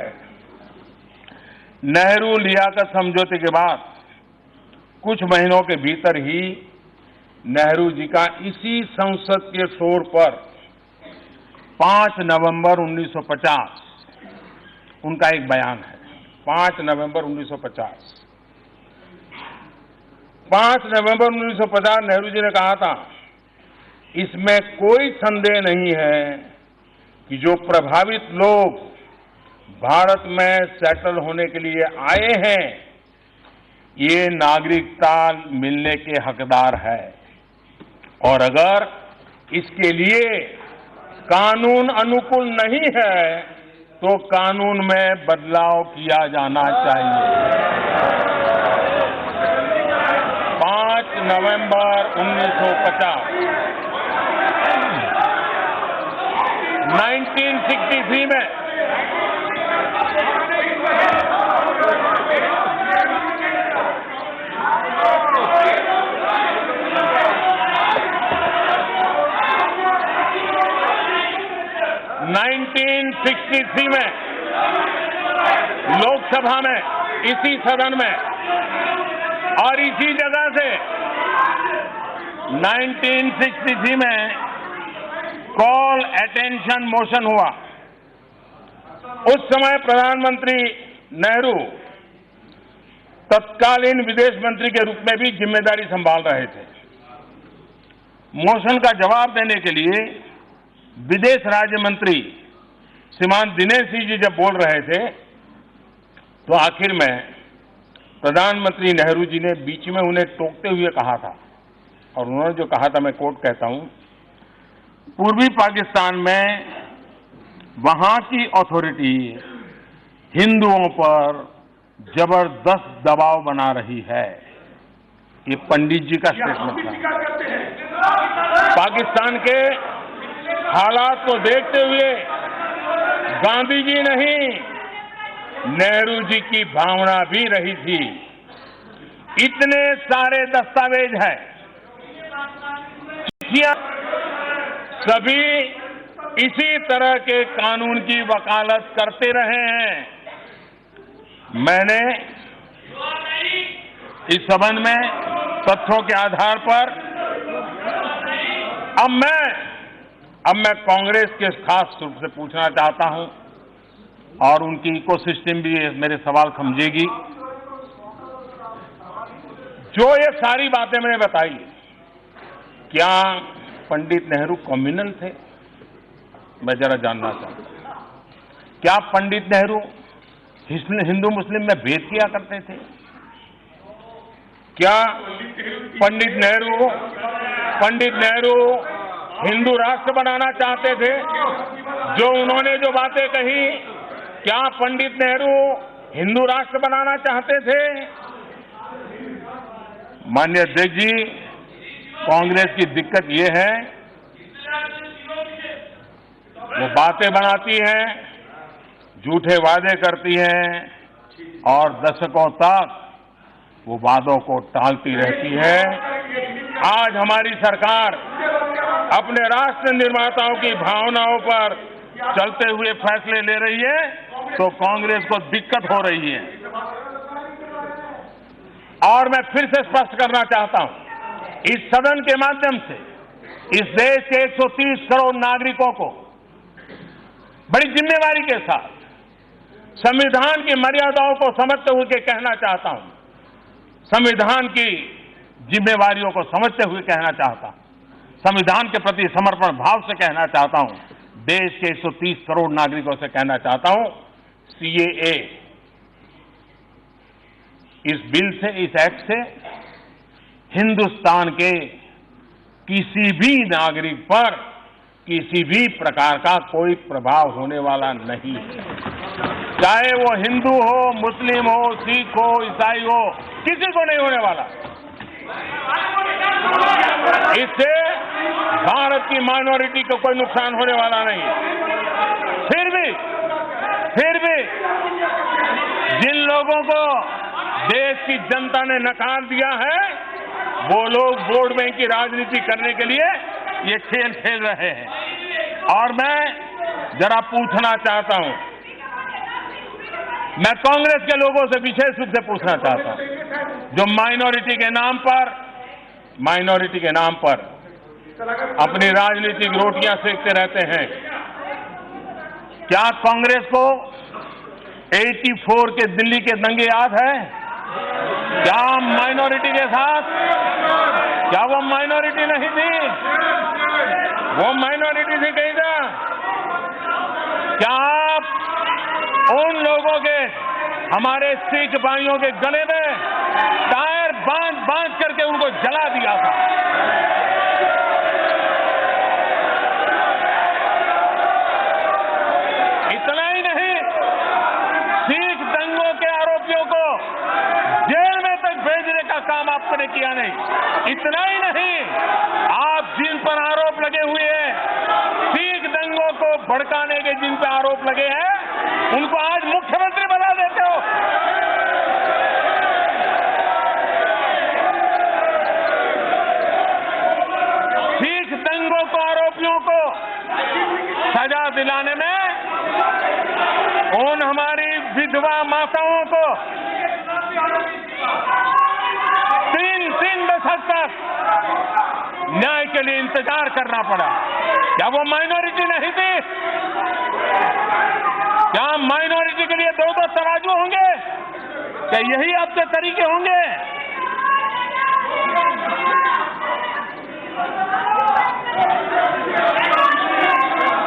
नेहरू लियाकत समझौते के बाद कुछ महीनों के भीतर ही नेहरू जी का इसी संसद के फ्लोर पर 5 नवंबर 1950 उनका एक बयान है। 5 नवंबर 1950 5 नवंबर 1950 नेहरू जी ने कहा था, इसमें कोई संदेह नहीं है कि जो प्रभावित लोग भारत में सेटल होने के लिए आए हैं, ये नागरिकता मिलने के हकदार है और अगर इसके लिए कानून अनुकूल नहीं है तो कानून में बदलाव किया जाना चाहिए। 5 नवंबर 1950 1963 में लोकसभा में, इसी सदन में और इसी जगह से 1963 में कॉल अटेंशन मोशन हुआ। उस समय प्रधानमंत्री नेहरू तत्कालीन विदेश मंत्री के रूप में भी जिम्मेदारी संभाल रहे थे। मोशन का जवाब देने के लिए विदेश राज्य मंत्री श्रीमान दिनेश सिंह जी जब बोल रहे थे तो आखिर में प्रधानमंत्री नेहरू जी ने बीच में उन्हें टोकते हुए कहा था, और उन्होंने जो कहा था मैं कोट कहता हूं, पूर्वी पाकिस्तान में वहां की अथॉरिटी हिंदुओं पर जबरदस्त दबाव बना रही है। ये पंडित जी का स्टेटमेंट था। पाकिस्तान के हालात को देखते हुए गांधी जी नहीं, नेहरू जी की भावना भी रही थी। इतने सारे दस्तावेज हैं, सभी इसी तरह के कानून की वकालत करते रहे हैं। मैंने इस संबंध में तथ्यों के आधार पर अब मैं कांग्रेस के खास रूप से पूछना चाहता हूं और उनकी इकोसिस्टम भी मेरे सवाल समझेगी। जो ये सारी बातें मैंने बताई, क्या पंडित नेहरू कम्युनल थे? मैं जरा जानना चाहता हूं। क्या पंडित नेहरू हिंदू मुस्लिम में भेद किया करते थे? क्या पंडित नेहरू हिंदू राष्ट्र बनाना चाहते थे? जो उन्होंने जो बातें कही, क्या पंडित नेहरू हिंदू राष्ट्र बनाना चाहते थे? माननीय अध्यक्ष जी, कांग्रेस की दिक्कत ये है, वो बातें बनाती है, झूठे वादे करती हैं और दशकों तक वो वादों को टालती रहती है। आज हमारी सरकार अपने राष्ट्र निर्माताओं की भावनाओं पर चलते हुए फैसले ले रही है तो कांग्रेस को दिक्कत हो रही है। और मैं फिर से स्पष्ट करना चाहता हूं, इस सदन के माध्यम से इस देश के 130 करोड़ नागरिकों को बड़ी जिम्मेवारी के साथ संविधान की मर्यादाओं को समझते हुए कहना चाहता हूं, संविधान की जिम्मेवारियों को समझते हुए कहना चाहता हूं, संविधान के प्रति समर्पण भाव से कहना चाहता हूं, देश के 130 करोड़ नागरिकों से कहना चाहता हूं, सीएए इस बिल से, इस एक्ट से हिंदुस्तान के किसी भी नागरिक पर किसी भी प्रकार का कोई प्रभाव होने वाला नहीं है। चाहे वो हिंदू हो, मुस्लिम हो, सिख हो, ईसाई हो, किसी को नहीं होने वाला। इससे भारत की माइनॉरिटी को कोई नुकसान होने वाला नहीं। फिर भी जिन लोगों को देश की जनता ने नकार दिया है, वो लोग वोट बैंक की राजनीति करने के लिए ये खेल खेल रहे हैं। और मैं जरा पूछना चाहता हूं, मैं कांग्रेस के लोगों से विशेष रूप से पूछना चाहता हूं, जो माइनॉरिटी के नाम पर अपनी राजनीतिक रोटियां सेकते रहते हैं, क्या कांग्रेस को 84 के दिल्ली के दंगे याद है? क्या माइनॉरिटी के साथ, क्या वो माइनॉरिटी नहीं थी? वो माइनॉरिटी थी कहीं ना? क्या आप उन लोगों के, हमारे सिख भाइयों के गले में टायर बांध करके उनको जला दिया था? इतना ही नहीं, सिख दंगों के आरोपियों को जेल में तक भेजने का काम आपने किया नहीं। इतना ही नहीं, आप जिन पर आरोप लगे हुए हैं, सिख दंगों को भड़काने के जिन पर आरोप लगे हैं, उनको आज मुख्यमंत्री बना देते हो। सिख दंगों को आरोपियों को सजा दिलाने में उन हमारी विधवा माताओं को 3 दशक तक न्याय के लिए इंतजार करना पड़ा। क्या वो माइनॉरिटी नहीं थी? क्या माइनॉरिटी के लिए 2 तराजू होंगे? क्या यही आपके तरीके होंगे?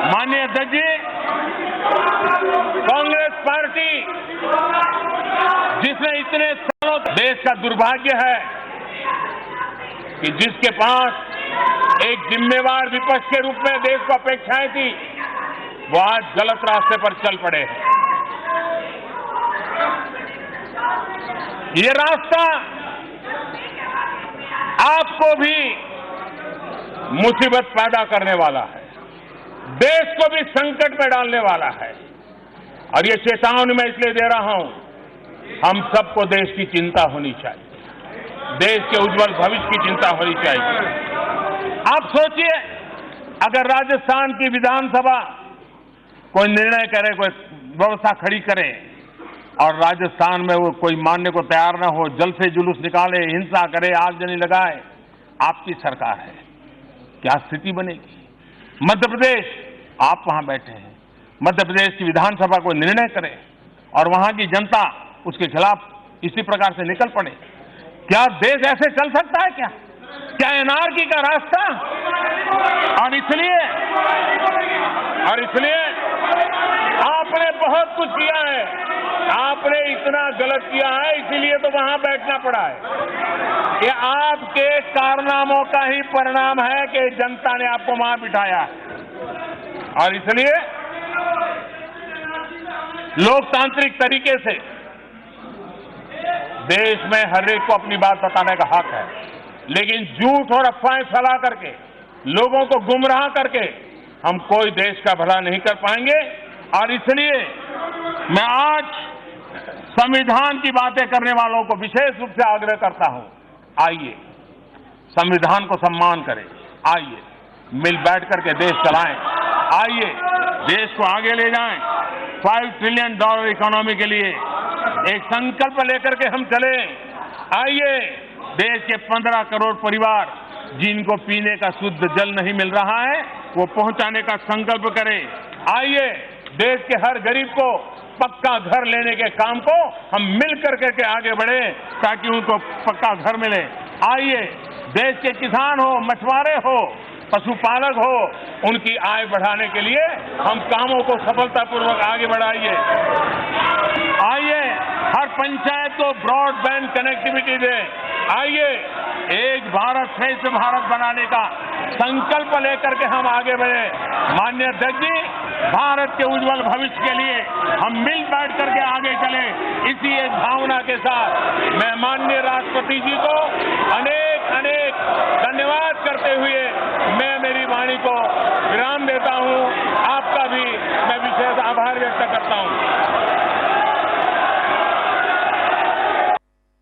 माननीय अध्यक्ष जी, कांग्रेस पार्टी जिसने इतने सालों, देश का दुर्भाग्य है कि जिसके पास एक जिम्मेवार विपक्ष के रूप में देश को अपेक्षाएं थी, वो आज गलत रास्ते पर चल पड़े हैं। ये रास्ता आपको भी मुसीबत पैदा करने वाला है, देश को भी संकट में डालने वाला है। और ये चेतावनी मैं इसलिए दे रहा हूं, हम सबको देश की चिंता होनी चाहिए, देश के उज्जवल भविष्य की चिंता होनी चाहिए। आप सोचिए, अगर राजस्थान की विधानसभा कोई निर्णय करे, कोई व्यवस्था खड़ी करे और राजस्थान में वो कोई मानने को तैयार न हो, जल से जुलूस निकाले, हिंसा करे, आगजनी लगाए, आपकी सरकार है, क्या स्थिति बनेगी? मध्य प्रदेश, आप वहां बैठे हैं, मध्य प्रदेश की विधानसभा को निर्णय करे और वहां की जनता उसके खिलाफ इसी प्रकार से निकल पड़े, क्या देश ऐसे चल सकता है? क्या एनआरकी का रास्ता? और इसलिए आपने बहुत कुछ किया है, आपने इतना गलत किया है, इसीलिए तो वहां बैठना पड़ा है। ये आपके कारनामों का ही परिणाम है कि जनता ने आपको वहां बिठाया है। और इसलिए लोकतांत्रिक तरीके से देश में हर एक को अपनी बात बताने का हक है, लेकिन झूठ और अफवाहें फैला करके, लोगों को गुमराह करके हम कोई देश का भला नहीं कर पाएंगे। और इसलिए मैं आज संविधान की बातें करने वालों को विशेष रूप से आग्रह करता हूं, आइए संविधान को सम्मान करें, आइए मिल बैठ करके देश चलाएं, आइए देश को आगे ले जाएं, $5 ट्रिलियन इकोनॉमी के लिए एक संकल्प लेकर के हम चले। आइए देश के 15 करोड़ परिवार जिनको पीने का शुद्ध जल नहीं मिल रहा है, वो पहुंचाने का संकल्प करें। आइए देश के हर गरीब को पक्का घर लेने के काम को हम मिल करके के आगे बढ़े ताकि उनको पक्का घर मिले। आइए देश के किसान हो, मछुआरे हो, पशुपालक हो, उनकी आय बढ़ाने के लिए हम कामों को सफलतापूर्वक आगे बढ़ाइए। आइए हर पंचायत को ब्रॉडबैंड कनेक्टिविटी दें। आइए एक भारत श्रेष्ठ भारत बनाने का संकल्प लेकर के हम आगे बढ़े। माननीय अध्यक्ष जी, भारत के उज्जवल भविष्य के लिए हम मिल बैठ करके आगे चले। इसी एक भावना के साथ मैं माननीय राष्ट्रपति जी को अनेक अनेक धन्यवाद करते हुए मैं मेरी वाणी को विराम देता हूं। आपका भी मैं विशेष आभार व्यक्त करता हूं।